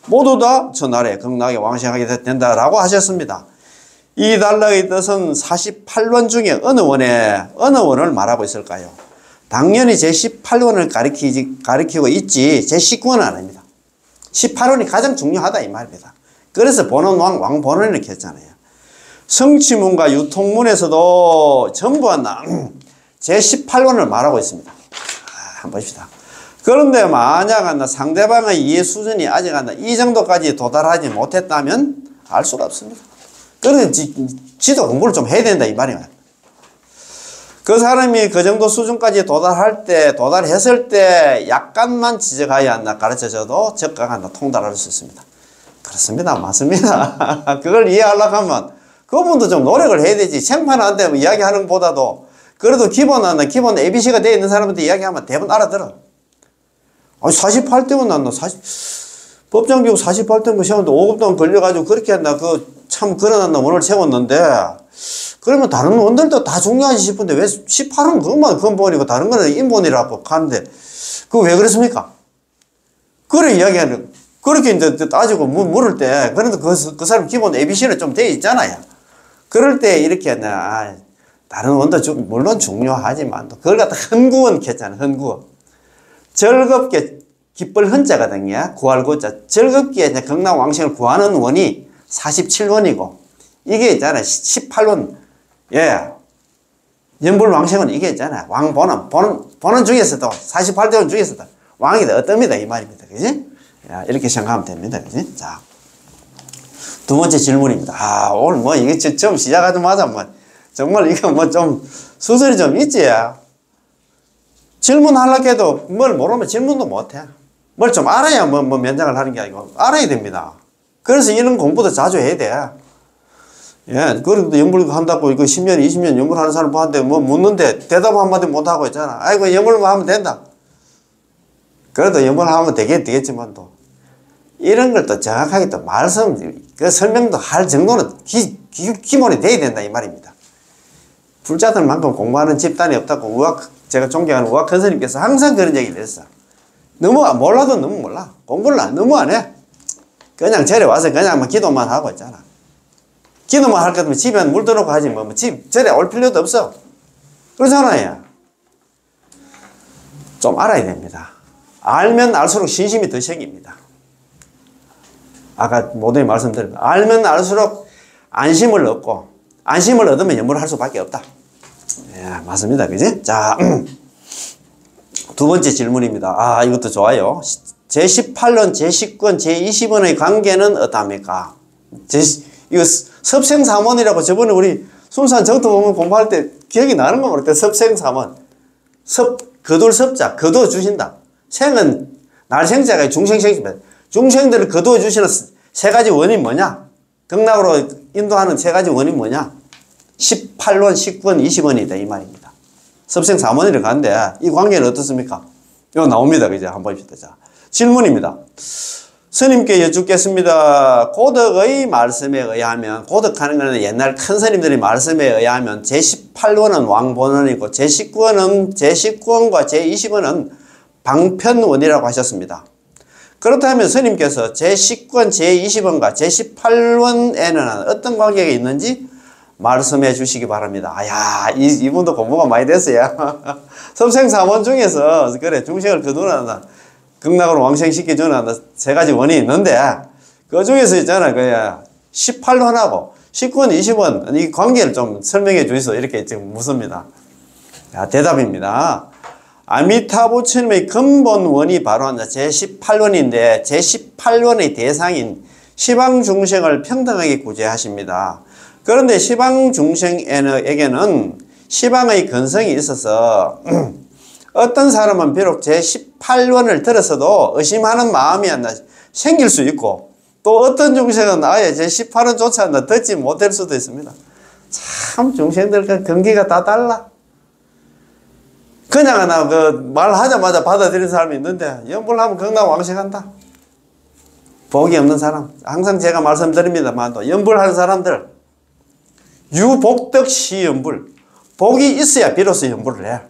모두 다 천나라에 극락에 왕생하게 된다라고 하셨습니다. 이 단락의 뜻은 48원 중에 어느 원을 말하고 있을까요? 당연히 제18원을 가리키고 있지 제19원은 아닙니다. 18원이 가장 중요하다 이 말입니다. 그래서 본원 왕본원을 이렇게 했잖아요. 성취문과 유통문에서도 전부 제18원을 말하고 있습니다. 한번 봅시다. 그런데 만약 상대방의 이해 수준이 아직 이 정도까지 도달하지 못했다면 알 수가 없습니다. 그래서 지도 공부를 좀 해야 된다 이 말이에요. 그 사람이 그 정도 수준까지 도달했을 때 약간만 지적하여 가르쳐줘도 적각한다 통달할 수 있습니다. 그렇습니다. 맞습니다. 그걸 이해하려고 하면 그분도 좀 노력을 해야 되지. 생판한테 이야기하는 것보다도 그래도 기본 ABC가 되어 있는 사람한테 이야기하면 대부분 알아들어. 48대면 법정교육 48대면 세웠는데 5급 동안 걸려가지고 그렇게 한다. 참 그러나 원을 세웠는데 그러면 다른 원들도 다 중요하지 싶은데 왜 18은 그것만 근본이고 다른 거는 인본이라고 하는데 그거 왜 그랬습니까? 그래 그렇게 이제 따지고 물을 때 그래도 그 사람 기본 ABC는 좀 돼 있잖아요. 그럴 때 이렇게 다른 원도 물론 중요하지만 또 그걸 갖다 헌구원 켰잖아. 헌구원. 즐겁게 기쁠 헌자거든요. 구할 구자. 즐겁게 이제 극락왕생을 구하는 원이 47원이고 이게 있잖아요. 18원. 예. 연불왕생은 이게 있잖아요. 왕보는 보는 중에서도 48대원 중에서도 왕이 어떻습니다. 이 말입니다. 그지? 야, 이렇게 생각하면 됩니다. 그지? 자. 두 번째 질문입니다. 오늘 뭐 이게 처음 시작하자마자 뭐 정말 이거 뭐 좀 수술이 좀 있지. 질문하려고 해도 뭘 모르면 질문도 못해. 뭘 좀 알아야 뭐 면장을 하는 게 아니고 알아야 됩니다. 그래서 이런 공부도 자주 해야 돼. 예, 그래도 연불 한다고 이거 10년, 20년 연불하는 사람 보는데 뭐 묻는데 대답 한마디 못하고 있잖아. 아이고, 연불만 하면 된다. 그래도 연불하면 되겠지만 또. 이런 걸 또 정확하게 또 설명도 할 정도는 기본이 돼야 된다, 이 말입니다. 불자들만큼 공부하는 집단이 없다고 제가 존경하는 우학 선생님께서 항상 그런 얘기를 했어. 몰라도 너무 몰라. 공부를 너무 안 해. 그냥 절에 와서 그냥 기도만 하고 있잖아. 기도만 할 거면 집에 물 들어오고 하지 절에 올 필요도 없어. 그러잖아요. 좀 알아야 됩니다. 알면 알수록 신심이 더 생깁니다. 아까 모두에 말씀드린 알면 알수록 안심을 얻고 안심을 얻으면 연불을 할 수밖에 없다. 예, 맞습니다. 그지? 자, 두 번째 질문입니다. 이것도 좋아요. 제18원, 제19원, 제20원의 관계는 어떠합니까? 이거 섭생삼원이라고 저번에 우리 순산 정토 보면 공부할 때 기억이 나는 거 모르겠다. 섭생삼원. 거둘 섭자, 거두어 주신다. 생은 날생자가 중생생입니다. 중생들을 거두어 주시는 세 가지 원이 뭐냐? 극락으로 인도하는 세 가지 원이 뭐냐? 18원, 19원, 20원이다. 이 말입니다. 섭생삼원이라고 하는데 이 관계는 어떻습니까? 이거 나옵니다. 그죠? 한번 봅시다. 자, 질문입니다. 스님께 여쭙겠습니다. 고덕의 말씀에 의하면, 고덕하는 것은 옛날 큰 스님들의 말씀에 의하면 제18원은 왕본원이고 제19원과 제20원은 방편원이라고 하셨습니다. 그렇다면 스님께서 제19원, 제20원과 제18원에는 어떤 관계가 있는지 말씀해 주시기 바랍니다. 이분도 공부가 많이 됐어요. 섭생삼원 중에서 그래 중생을 거두는 극락으로 왕생시켜주는 세 가지 원이 있는데 그 중에서 있잖아. 18원하고 19원, 20원 이 관계를 좀 설명해 주셔서 이렇게 지금 묻습니다. 대답입니다. 아미타 부처님의 근본 원이 바로 제18원인데 제18원의 대상인 시방 중생을 평등하게 구제하십니다. 그런데 시방 중생에게는 시방의 근성이 있어서 어떤 사람은 비록 제18원을 들었어도 의심하는 마음이 생길 수 있고 또 어떤 중생은 아예 제18원조차 듣지 못할 수도 있습니다. 참 중생들 경기가 다 달라. 그냥 말하자마자 받아들이는 사람이 있는데 연불하면 극락 왕생한다. 복이 없는 사람. 항상 제가 말씀드립니다만 또 연불하는 사람들 유복덕 시연불. 복이 있어야 비로소 연불을 해.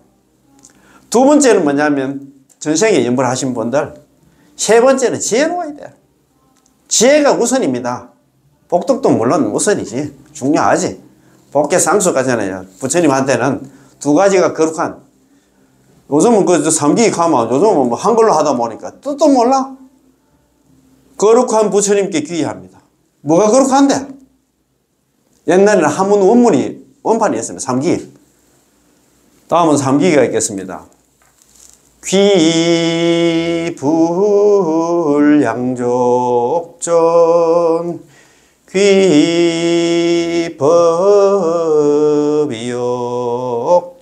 두 번째는 뭐냐면 전생에 연불하신 분들. 세 번째는 지혜로워야 돼. 지혜가 우선입니다. 복덕도 물론 우선이지. 중요하지. 복계 상수가잖아요. 부처님한테는 두 가지가 거룩한. 요즘은 삼기 가면 요즘은 한글로 하다 보니까 뜻도 몰라. 거룩한 부처님께 귀의합니다. 뭐가 거룩한데? 옛날에는 한문 원판이 있습니다. 삼기. 다음은 삼기가 있겠습니다. 귀불양족전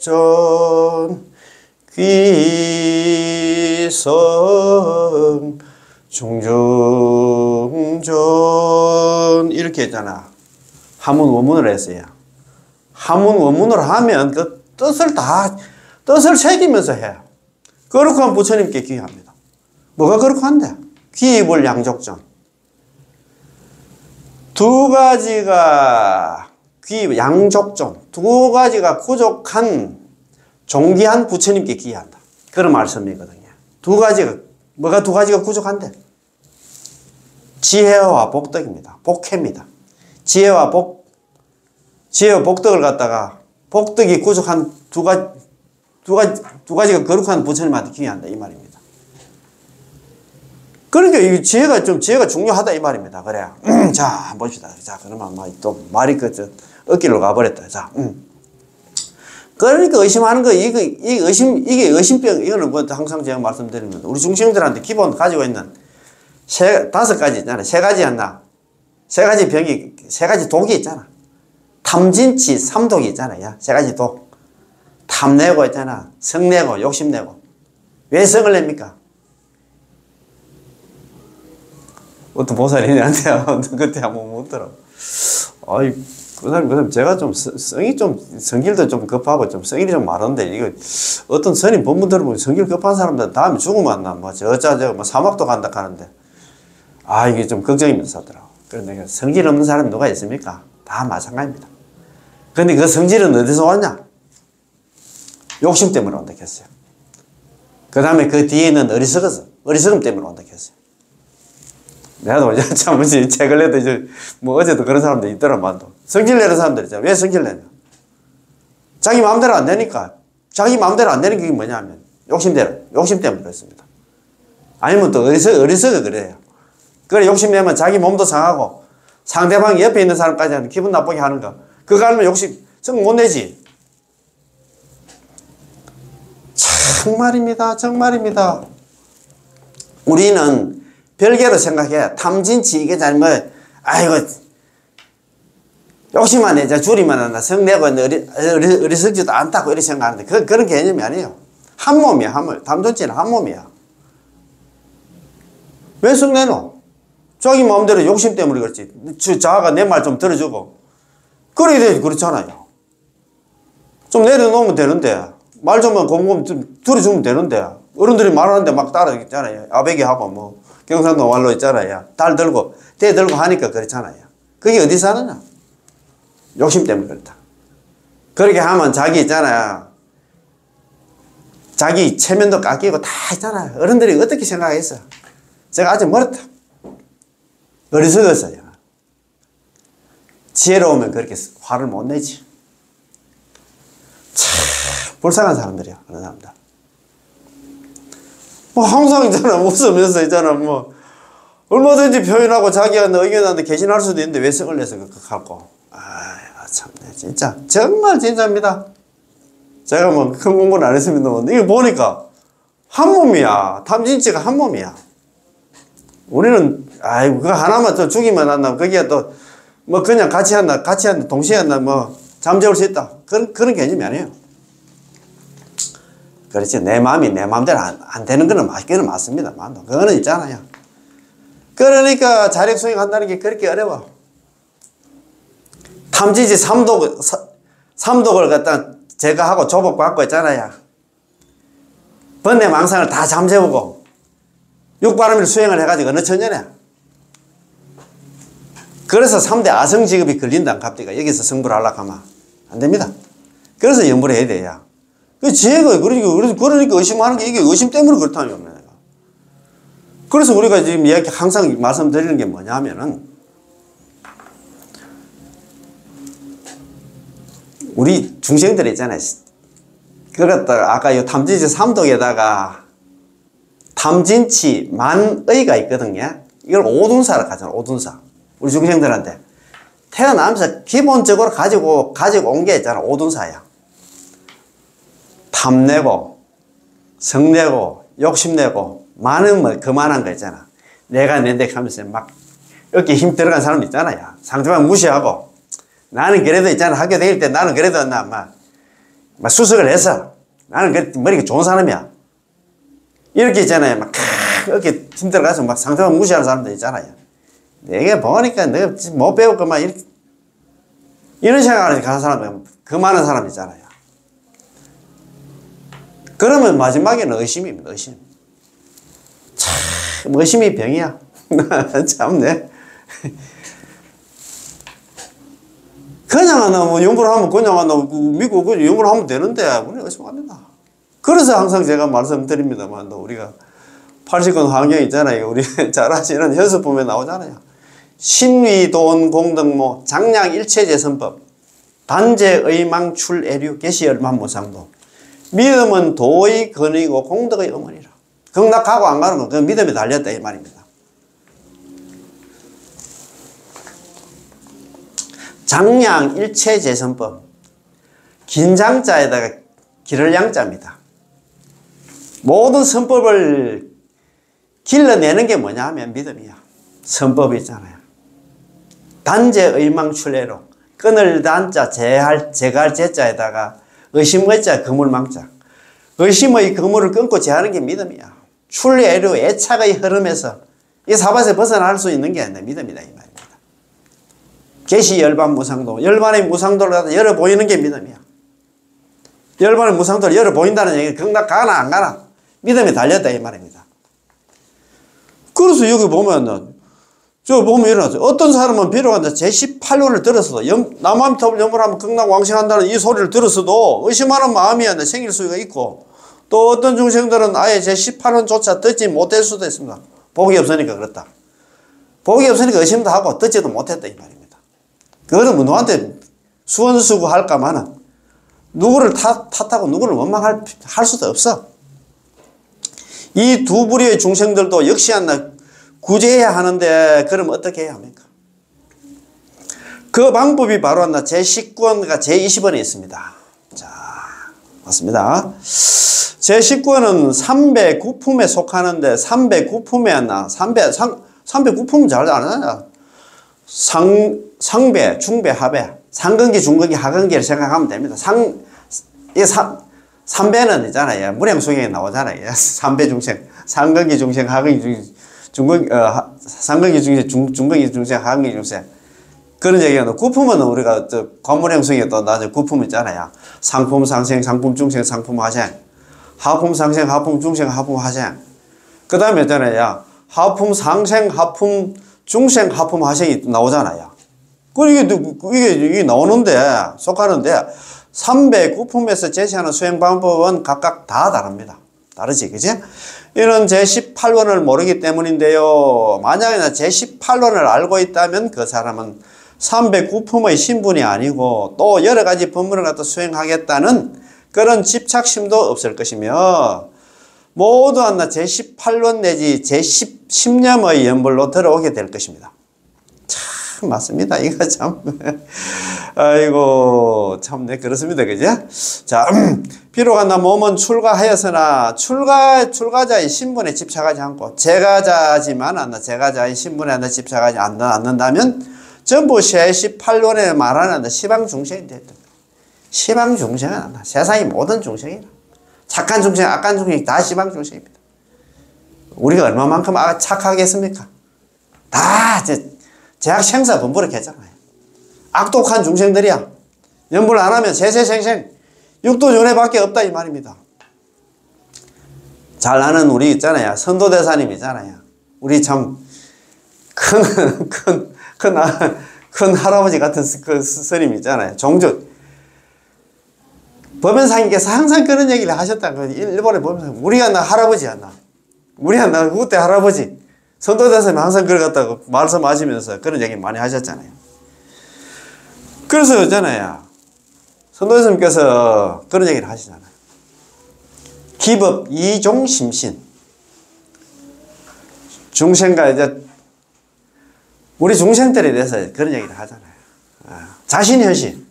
귀법이욕전 귀성 중중전 이렇게 했잖아. 한문 원문을 했어요. 한문 원문을 하면 그 뜻을 새기면서 해. 거룩한 부처님께 귀의합니다. 뭐가 거룩한데? 귀불 양족전. 두 가지가 양족전. 두 가지가 부족한 존귀한 부처님께 귀의한다. 그런 말씀이거든요. 뭐가 두 가지가 부족한데? 지혜와 복덕입니다. 복혜입니다. 지혜와 지혜와 복덕을 갖다가 복덕이 구족한 두 가지가 거룩한 부처님한테 기여한다 이 말입니다. 그러니까 이 지혜가 중요하다 이 말입니다. 그래. 자, 한번 봅시다. 자, 그러면 또 말이 어깨로 가버렸다. 자, 그러니까 의심하는 거, 이게 의심병, 이거는 뭐 항상 제가 말씀드리면 우리 중생들한테 기본 가지고 있는 다섯 가지 있잖아. 세 가지였나? 세 가지 병이, 세 가지 독이 있잖아. 탐진치 삼독이 있잖아요. 세 가지 독. 탐내고 있잖아. 성내고, 욕심내고. 왜 성을 냅니까? 어떤 보살이한테 그때 한번 묻더라고. 아이, 그 사람 제가 좀 성질도 좀 급하고 좀 성질이 좀 많은데, 이거 어떤 스님 법문 들어보면 성질 급한 사람들 다음에 죽으면 나 뭐 뭐 사막도 간다 하는데, 아, 이게 좀 걱정이면서 하더라고. 그런데 내가 성질 없는 사람이 누가 있습니까? 다 마찬가지입니다. 근데 그 성질은 어디서 왔냐? 욕심 때문에 온다 했어요. 그 다음에 그 뒤에는 어리석음 때문에 온다 했어요. 내가 참, 책을 내도 어제도 그런 사람들 있더라만도. 성질 내는 사람들 있잖아. 왜 성질 내냐? 자기 마음대로 안 되니까. 자기 마음대로 안 되는 게 뭐냐면, 욕심 때문에 그렇습니다. 아니면 또 어리석어 그래요. 그래, 욕심 내면 자기 몸도 상하고, 상대방 옆에 있는 사람까지 기분 나쁘게 하는 거. 그거 하면 욕심, 성 못 내지. 정말입니다. 우리는 별개로 생각해. 탐진치, 이게 잘못, 아이고, 욕심만 내자, 줄이만 한다, 성내고, 어리석지도 않다고 이렇게 생각하는데, 그런 개념이 아니에요. 한 몸이야, 탐진치는 한 몸이야. 왜 성내노? 자기 마음대로 욕심 때문에 그렇지. 자아가 내 말 좀 들어주고. 그렇잖아요. 좀 내려놓으면 되는데, 말 좀 곰곰 들어주면 되는데, 어른들이 말하는데 막 따라하잖아요. 아베기 하고 뭐. 경상도 말로 있잖아요. 대 들고 하니까 그렇잖아요. 그게 어디 사느냐? 욕심 때문에 그렇다. 그렇게 하면 자기 있잖아요. 자기 체면도 깎이고 다 있잖아요. 어른들이 어떻게 생각했어? 제가 아직 멀었다. 어리석었어요. 지혜로우면 그렇게 화를 못 내지. 참 불쌍한 사람들이야. 그런 사람들. 뭐 항상 있잖아. 웃으면서 있잖아. 뭐 얼마든지 표현하고 자기가 의견하는데 개신할 수도 있는데 왜 성을 내서 그렇고. 아, 참네. 진짜 정말 진짜입니다. 제가 뭐 큰 공부는 안 했습니다. 이거 보니까 한 몸이야. 탐진치가 한 몸이야. 우리는 아이고 그거 하나만 또 죽이면 한다. 거기에 또 뭐 그냥 같이 한다. 동시에 한다. 뭐 잠재울 수 있다. 그런 개념이 아니에요. 그렇지. 내 마음이 내 마음대로 안 되는 거는 맞습니다. 그거는 있잖아요. 그러니까 자력 수행한다는 게 그렇게 어려워. 탐지지 삼독을 갖다 제거하고 조복받고 있잖아요. 번뇌 망상을 다 잠재우고 육바람일 수행을 해가지고 어느 천년에. 그래서 3대 아성직업이 걸린다. 갑자기 여기서 성불을 하려고 하면 안 됩니다. 그래서 염불을 해야 돼요. 그 지혜가 그러니까 의심하는 게 이게 의심 때문에 그렇다는 겁니다. 그래서 우리가 지금 항상 말씀드리는 게 뭐냐면은 우리 중생들 있잖아요. 그걸 갖다가 아까 이 탐진치 삼독에다가 탐진치 만의가 있거든요. 이걸 오둔사라 하잖아요. 오둔사. 우리 중생들한테 태어나면서 기본적으로 가지고 온 게 있잖아. 오둔사야. 탐내고 성내고 욕심내고 많은 뭐 그만한 거 있잖아. 내가 낸데 하면서 막 어깨에 힘 들어간 사람 있잖아요. 상대방 무시하고 나는 그래도 있잖아. 학교 다닐 때 나는 그래도 막 수석을 해서 나는 머리가 좋은 사람이야. 이렇게 있잖아요. 막 어깨에 힘 들어가서 막 상대방 무시하는 사람들 있잖아요. 내가 보니까 내가 못 배울 것만 이런 생각을 가는 사람, 그 많은 사람 있잖아요. 그러면 마지막에는 의심입니다. 의심. 참 의심이 병이야. 참네. 그냥 하나 뭐 연구를 하면 그냥 하나 믿고 그 연구를 하면 되는데 우리는 의심합니다. 그래서 항상 제가 말씀드립니다만 우리가 80권 환경 있잖아요. 우리 잘 아시는 현수 보면 나오잖아요. 신위돈 공덕모 장량일체재선법 단재 의망 출애류 계시열만 무상도. 믿음은 도의 근이고 공덕의 어머니라. 극락하고 안 가는 건 그 믿음에 달렸다 이 말입니다. 장량 일체재선법. 긴장자에다가 기를 양자입니다. 모든 선법을 길러내는 게 뭐냐 하면 믿음이야. 선법이 있잖아요. 단재 의망 출애로 끊을 단자 제갈 제자에다가 의심의 자 그물망자. 의심의 그물을 끊고 제하는 게 믿음이야. 출애로 애착의 흐름에서 이 사바에서 벗어날 수 있는 게 아니라 믿음이다 이 말입니다. 계시 열반 무상도. 열반의 무상도를 갖다 열어 보이는 게 믿음이야. 열반의 무상도를 열어 보인다는 얘기는 극락 가나 안 가나 믿음이 달렸다 이 말입니다. 그래서 여기 보면 저 보면 일어나죠. 어떤 사람은 비록 제18원을 들었어도 남한톱을 염불하면 극락 왕생한다는 이 소리를 들었어도 의심하는 마음이 생길 수가 있고, 또 어떤 중생들은 아예 제18원조차 듣지 못할 수도 있습니다. 복이 없으니까 그렇다. 복이 없으니까 의심도 하고 듣지도 못했다 이 말입니다. 그거는 뭐 누구한테 수원수고할까마는 누구를 탓하고 누구를 원망할 수도 없어. 이 두 부류의 중생들도 역시 구제해야 하는데 그럼 어떻게 해야 합니까? 그 방법이 바로 제19원과 제20원에 있습니다. 자, 맞습니다. 제19원은 309품에 속하는데 309품에 309품은 잘 아냐? 상배, 중배, 하배, 상근기, 중근기, 하근기를 생각하면 됩니다. 삼배는 있잖아요. 무량수경에 나오잖아요. 삼배 중생, 상근기 중생, 하근기 중생, 상근기 중생, 중근기 중생, 하근기 중생. 그런 얘기가 구품은 우리가 관무량수경에 또 나중에 구품 있잖아요. 상품 상생, 상품 중생, 상품 하생. 하품 상생, 하품 중생, 하품 하생. 그 다음에 있잖아요. 하품 상생, 하품 중생, 하품 하생이 나오잖아요. 이게 나오는데, 속하는데, 309품에서 제시하는 수행 방법은 각각 다 다릅니다. 다르지, 그지? 이런 제18원을 모르기 때문인데요. 만약에 제18원을 알고 있다면 그 사람은 309품의 신분이 아니고 또 여러 가지 법문을 갖다 수행하겠다는 그런 집착심도 없을 것이며, 모두 제18원 내지 제10념의 연불로 들어오게 될 것입니다. 참 맞습니다. 이거 참 아이고 참 네 그렇습니다. 그죠? 자, 비록 몸은 출가하였으나 출가자의 신분에 집착하지 않고 제가자지만 제가자의 신분에 집착하지 않는다면 전부 제18원에 말하는 시방중생이 됐다. 시방중생은 세상의 모든 중생이라. 착한 중생, 악한 중생 다 시방중생입니다. 우리가 얼마만큼 착하겠습니까? 다 제약생사 범부를 했잖아요. 악독한 중생들이야. 연불 안 하면 세세생생 육도존해밖에 없다 이 말입니다. 잘 아는 우리 있잖아요. 선도대사님 있잖아요. 우리 참 큰 할아버지 같은 그 스님 있잖아요. 종주 법연상님께서 항상 그런 얘기를 하셨다는 일본의 법연상. 우리가 할아버지야 우리가 그때 할아버지. 선도대사님 항상 그걸 갖다가 말씀하시면서 그런 얘기 많이 하셨잖아요. 그래서 있잖아요. 선도대사님께서 그런 얘기를 하시잖아요. 기법 이종심신. 중생과 우리 중생들에 대해서 그런 얘기를 하잖아요. 자신현실.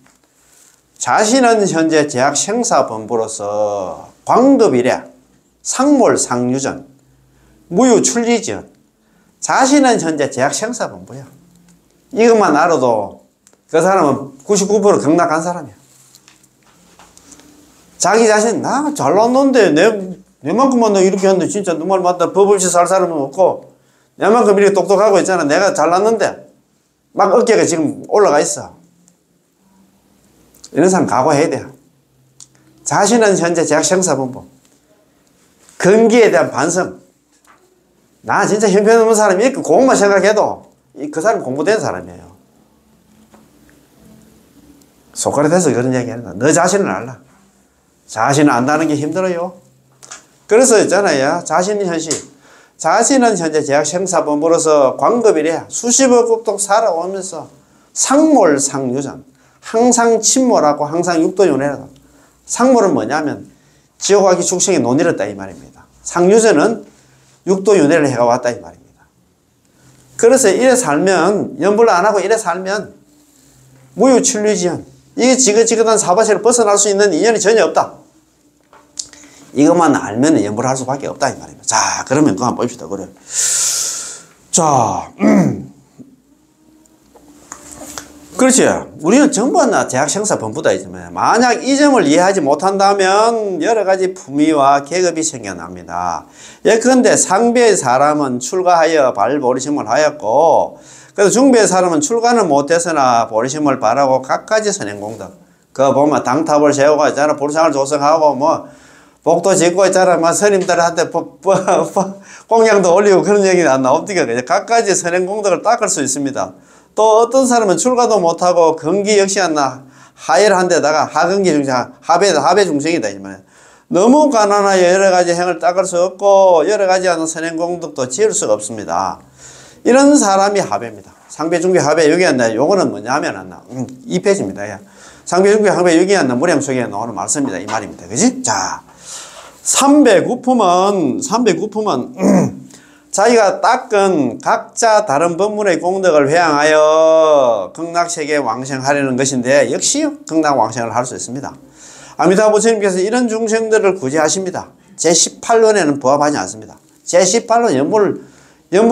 자신은 현재 제약생사본부로서 광급이래, 상몰상유전, 무유출리전. 자신은 현재 제약생사본부야. 이것만 알아도 그 사람은 99% 극락한 사람이야. 자기 자신, 나 잘났는데 내만큼만 너 이렇게 하는데 진짜 너 말 맞다. 법 없이 살 사람은 없고 내만큼 이렇게 똑똑하고 있잖아. 내가 잘났는데 막 어깨가 지금 올라가 있어. 이런 사람 각오해야 돼요. 자신은 현재 제약생사본부. 근기에 대한 반성. 나 진짜 형편없는 사람이 이렇게 공만 생각해도 그 사람 공부된 사람이에요. 소크라테스 그런 얘기 한다. 너 자신을 알라. 자신을 안다는 게 힘들어요. 그래서 있잖아요. 자신의 현실. 자신은 현재 제약생사본부로서 광급이래. 수십억 급동 살아오면서 상몰상유전. 항상 침몰하고 항상 육도윤회라고. 상몰은 뭐냐면 지옥 가기 축생에 논이었다 이 말입니다. 상유제는 육도윤회를 해가 왔다 이 말입니다. 그래서 이래 살면 연불 안 하고 이래 살면 무유칠류지연, 이게 지긋지긋한 사바세를 벗어날 수 있는 인연이 전혀 없다. 이것만 알면 연불할 수밖에 없다 이 말입니다. 자, 그러면 그거 한번 봅시다. 그래. 자, 그렇지. 우리는 전부 다 제약생사 범부다 이지만 만약 이 점을 이해하지 못한다면 여러 가지 품위와 계급이 생겨납니다. 예컨대 상배의 사람은 출가하여 발보리심을 하였고, 그래서 중배의 사람은 출가는 못했으나 보리심을 바라고 갖가지 선행공덕. 그거 보면 당탑을 세우고 있잖아, 불상을 조성하고 뭐 복도 짓고 있잖아, 막 스님들한테 공양도 올리고 그런 얘기는 안 나옵니까? 갖가지 선행공덕을 닦을 수 있습니다. 또 어떤 사람은 출가도 못하고 근기 역시 하해를 한 데다가 하근기 중생, 하배 중생이다 이 말이야. 너무 가난하여 여러 가지 행을 닦을 수 없고 여러 가지 하는 선행공덕도 지을 수가 없습니다. 이런 사람이 하배입니다. 상배, 중배, 하배 여기 한다. 요거는 뭐냐 하면 2페이지입니다. 상배, 중배, 하배 여기 한다. 무량 속에 나오는 말씀입니다. 이 말입니다. 그지? 자, 309품은 자기가 닦은 각자 다른 법문의 공덕을 회항하여 극락세계에 왕생하려는 것인데 역시 극락왕생을 할 수 있습니다. 아미타부 부처님께서 이런 중생들을 구제하십니다. 제18원에는 부합하지 않습니다. 제18원 연불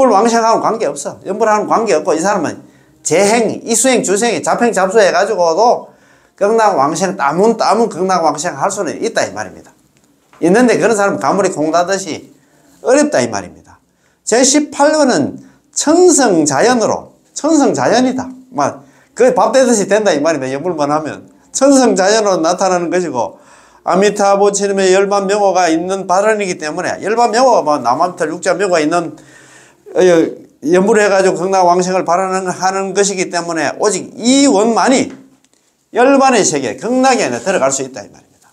왕생하고는 관계없어. 연불하고는 관계없고 이 사람은 재행, 이수행, 주생이 잡행, 잡수해가지고도 극락왕생, 따문 극락왕생 할 수는 있다 이 말입니다. 있는데 그런 사람은 가물이 콩다듯이 어렵다 이 말입니다. 제18원은 천성자연이다. 그 밥 되듯이 된다 이 말입니다. 연불만 하면 천성자연으로 나타나는 것이고, 아미타부 부처님의 열반 명호가 있는 발언이기 때문에, 열반 명호가 뭐 남암털 육자 명호가 있는 연불해가지고 극락왕생을 발언하는 것이기 때문에 오직 이 원만이 열반의 세계 극락에 안에 들어갈 수 있다 이 말입니다.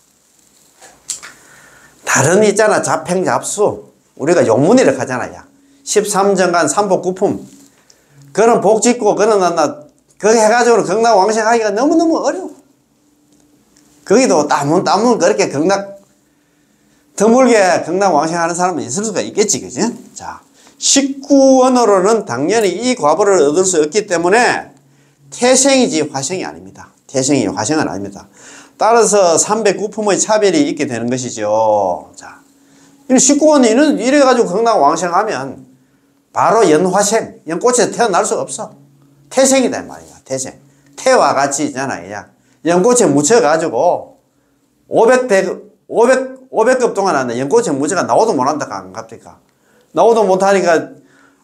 다른 있잖아, 잡행 잡수 우리가 용문이라고 하잖아요. 13정간 삼복구품 그런 복 짓고 그런 그거 해가지고 극락왕생하기가 너무너무 어려워. 거기도 따문 그렇게 드물게 극락왕생하는 사람은 있을 수가 있겠지, 그지? 자, 19원으로는 당연히 이 과보를 얻을 수 없기 때문에 태생이지 화생이 아닙니다. 태생이 화생은 아닙니다. 따라서 309품의 차별이 있게 되는 것이죠. 자, 19원이 이래가지고 극락왕생하면 바로 연화생, 연꽃에서 태어날 수 없어. 태생이다 이 말이야. 태생. 태와 같이 있잖아. 연꽃에 묻혀가지고 500급 동안 연꽃에 묻혀가 나오도 못한다 안 갑니까? 나오도 못하니까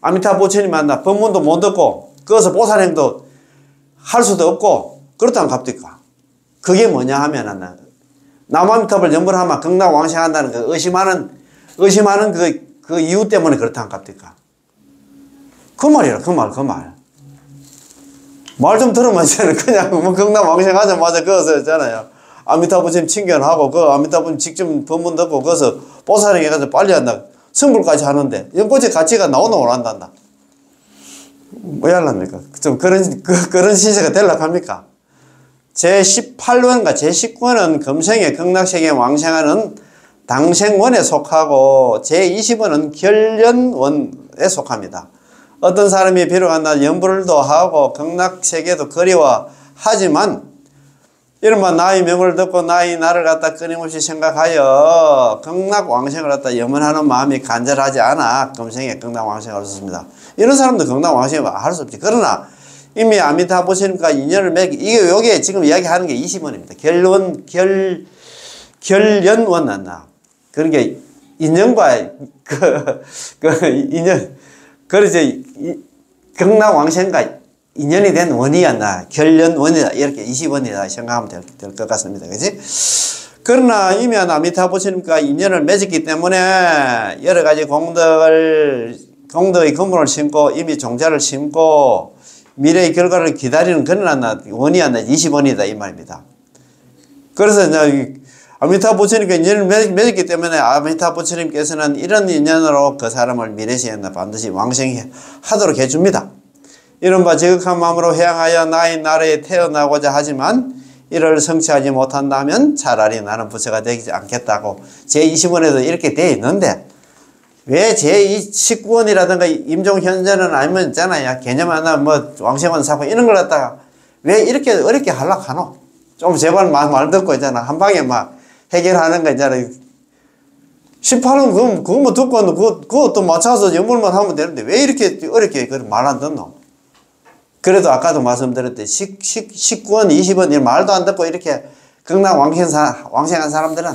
아미타부 부처님 만나 법문도 못 듣고 거기서 보살행도 할 수도 없고 그렇다 안 갑니까? 그게 뭐냐 하면 남아미탑을 연불하면 극락왕생한다는 그 의심하는 그 이유 때문에 그렇다 안 갑니까? 그 말이라 그 말. 말 좀 들으면 이제는 그냥 뭐 극락왕생하자마자 거기서 있잖아요. 아미타부 부처님 친견하고 그 아미타부 부처님 직접 법문 듣고 거기서 보살행 해가지고 빨리 한다. 성불까지 하는데 연꽃의 가치가 나오는 걸 한단다. 뭐 할랍니까? 좀 그런 신세가 되려고 합니까? 제18원과 제19원은 금생의 극락세계에 왕생하는 당생원에 속하고 제20원은 결련원에 속합니다. 어떤 사람이 비록 연불도 하고 극락세계도 그리워하지만 이른바 나의 명을 듣고 나를 갖다 끊임없이 생각하여 극락왕생을 갖다 염원하는 마음이 간절하지 않아 금생에 극락왕생을 할 수 있습니다. 이런 사람도 극락왕생을 할 수 없지. 그러나 이미 아미타부 부처님과 인연을 맺기, 요게 지금 이야기하는 게 20원입니다. 결연원 난다. 그런 게 인연과 인연, 그러지 극락왕생과 인연이 된 원이었나, 결연원이다, 이렇게 20원이다 생각하면 될 것 같습니다. 그지? 그러나 이미 아미타부 부처님과 인연을 맺었기 때문에 여러 가지 공덕의 근본을 심고 이미 종자를 심고 미래의 결과를 기다리는 그런 원이었나, 20원이다 이 말입니다. 그래서 아미타부 부처님과 인연을 맺었기 때문에 아미타부 부처님께서는 이런 인연으로 그 사람을 미래시에 반드시 왕생하도록 해줍니다. 이른바 지극한 마음으로 회양하여 나의 나라에 태어나고자 하지만 이를 성취하지 못한다면 차라리 나는 부처가 되지 않겠다고 제20원에도 이렇게 돼 있는데 왜 제19원이라든가 임종현전은 아니면 있잖아요. 개념 하나 뭐 왕생원 사고 이런 걸 갖다가 왜 이렇게 어렵게 하려고 하노? 좀 제발 말 듣고 있잖아. 한 방에 막 해결하는 거 있잖아. 18원 그거 뭐 듣고 그것도 맞춰서 연불만 하면 되는데 왜 이렇게 어렵게 말 안 듣노? 그래도 아까도 말씀드렸듯이 19원, 20원 이런 말도 안 듣고 이렇게 극락 왕생한 사람들은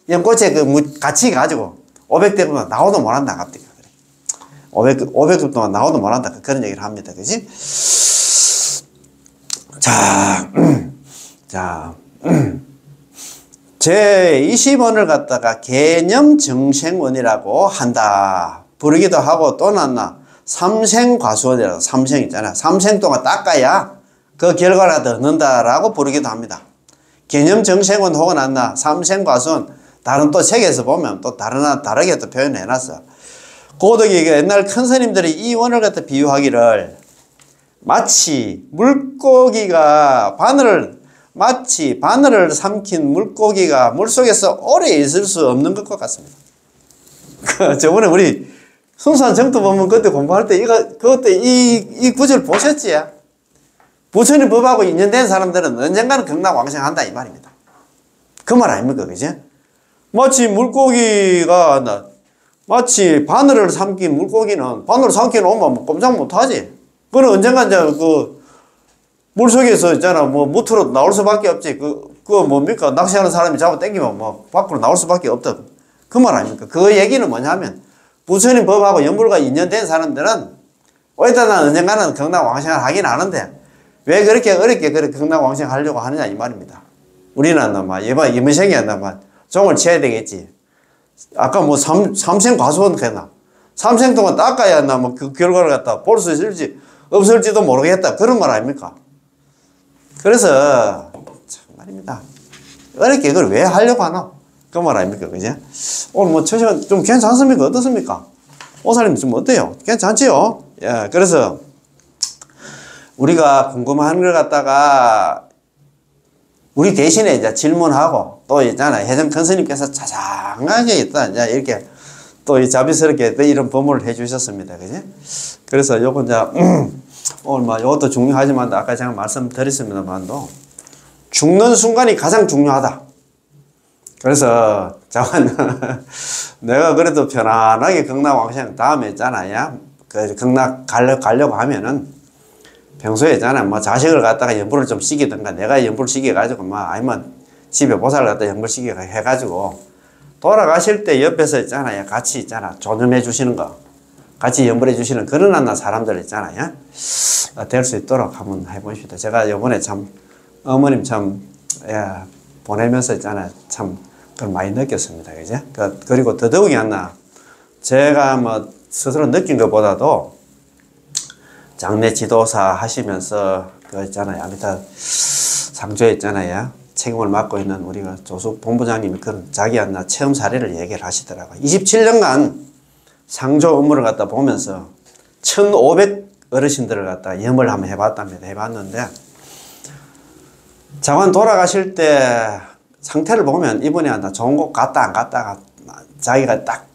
연꽃에 같이 가지고 500대 동안 나오도 못한다 갑자기. 500급 동안 나오도 못한다 그런 얘기를 합니다. 그지? 자, 제20원을 갖다가 개념정생원이라고 한다. 부르기도 하고 또 났나? 삼생과수원이라고 삼생 있잖아. 삼생 동안 닦아야 그 결과라도 얻는다라고 부르기도 합니다. 개념정생원 혹은 안나 삼생과수원 다른 또 책에서 보면 또 다르게 또 표현해놨어. 고덕이 옛날 큰 스님들이 이 원을 갖다 비유하기를 마치 바늘을 삼킨 물고기가 물속에서 오래 있을 수 없는 것과 같습니다. 저번에 우리 순수한 정도 보면 그때 공부할 때 그때 이 구절 보셨지? 부처님 법하고 인연된 사람들은 언젠가는 극락왕생한다 이 말입니다. 그 말 아닙니까? 그지? 마치 바늘을 삼킨 물고기는 바늘을 삼켜 놓으면 꼼짝 못하지. 그는 언젠가 이제 물속에서 있잖아. 무트로 나올 수밖에 없지. 그거 뭡니까? 낚시하는 사람이 잡아 당기면 밖으로 나올 수밖에 없다. 그 말 아닙니까? 그 얘기는 뭐냐면 부처님 법하고 연불과 인연된 사람들은 어디다나 언젠가는 극락왕생을 하긴 하는데 왜 그렇게 어렵게 극락왕생 하려고 하느냐 이 말입니다. 우리는 이문생이 종을 쳐야 되겠지. 아까 삼생과수원 했나? 삼생 동안 닦아야 한다. 그 결과를 갖다 볼 수 있을지 없을지도 모르겠다. 그런 말 아닙니까? 그래서 참 말입니다. 어렵게 그걸 왜 하려고 하나? 그 말 아닙니까? 그지? 오늘 저 시간 좀 괜찮습니까? 어떻습니까? 오사님 좀 어때요? 괜찮지요? 예, 그래서 우리가 궁금한 걸 갖다가 우리 대신에 이제 질문하고 또 있잖아요. 혜정 큰 스님께서 자상하게 이제 이렇게 또 자비스럽게 이런 법문을 해 주셨습니다. 그지? 그래서 요건 이제 오늘 요것도 중요하지만 아까 제가 말씀드렸습니다만도 죽는 순간이 가장 중요하다. 그래서 내가 그래도 편안하게 극락왕생 다음에 있잖아요. 그 극락 가려고 하면은 평소에 있잖아. 자식을 갖다가 연불을 좀 시키든가 내가 연불 시켜가지고 아니면 집에 보살을 갖다 연불 시켜 해가지고 돌아가실 때 옆에서 있잖아요. 같이 있잖아. 조념해 주시는 거. 같이 연불해 주시는 그런 한나 사람들 있잖아요. 될 수 있도록 한번 해보십시다. 제가 요번에 참 어머님 보내면서 있잖아요. 참 그걸 많이 느꼈습니다. 그죠? 그리고 더더욱이 한나 제가 스스로 느낀 것보다도 장례 지도사 하시면서 있잖아요. 아미타 상조에 있잖아요. 책임을 맡고 있는 우리가 조숙 본부장님이 그런 자기 체험 사례를 얘기를 하시더라고요. 27년간 상조 업무를 갖다 보면서 1,500 어르신들을 갖다 염을 한번 해봤답니다. 해봤는데 장관 돌아가실 때 상태를 보면 이분이 좋은 곳 갔다 안 갔다가 자기가 딱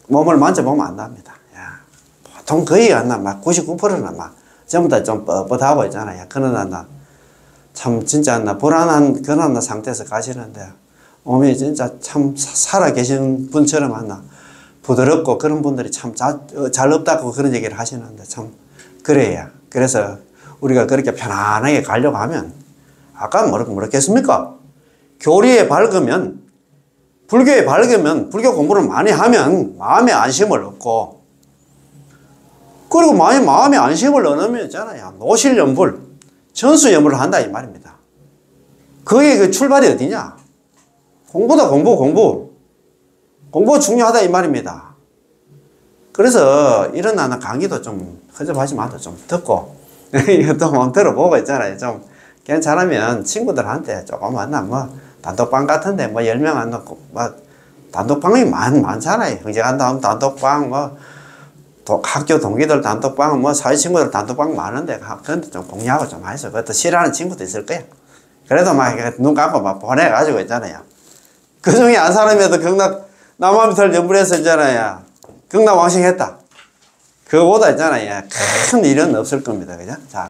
몸을 만져보면 안답니다. 보통 거의 99%는 전부 다 좀 뻣뻣하고 있잖아요. 그러나 참 진짜 불안한 그런 상태에서 가시는데 몸이 진짜 참 살아 계신 분처럼 부드럽고 그런 분들이 참 잘 없다고 그런 얘기를 하시는데 참 그래야. 그래서 우리가 그렇게 편안하게 가려고 하면 아까 뭐랬겠습니까? 교리에 밝으면 불교에 밝으면 불교 공부를 많이 하면 마음에 안심을 얻고 그리고 마음에 안심을 얻으면 있잖아요. 노실연불, 전수연불을 한다 이 말입니다. 그게 그 출발이 어디냐? 공부다 공부 중요하다 이 말입니다. 그래서 이런 강의도 좀 허접하지 마도 좀 듣고 또 한번 들어보고 있잖아요. 좀 괜찮으면 친구들한테 조금 단톡방 같은데 10명 안 넣고 단톡방이 많잖아요. 형제간다 하면 단톡방 학교 동기들 단톡방, 뭐 사회 친구들 단톡방 많은데, 그런데 좀 공유하고 좀 하세요. 그것도 싫어하는 친구도 있을 거야. 그래도 막 눈 감고 막 보내가지고 있잖아요. 그 중에 한 사람이라도 남한 밑을 연불해서 있잖아요. 경남 왕생했다. 그거보다 있잖아요. 큰 일은 없을 겁니다. 그죠? 자.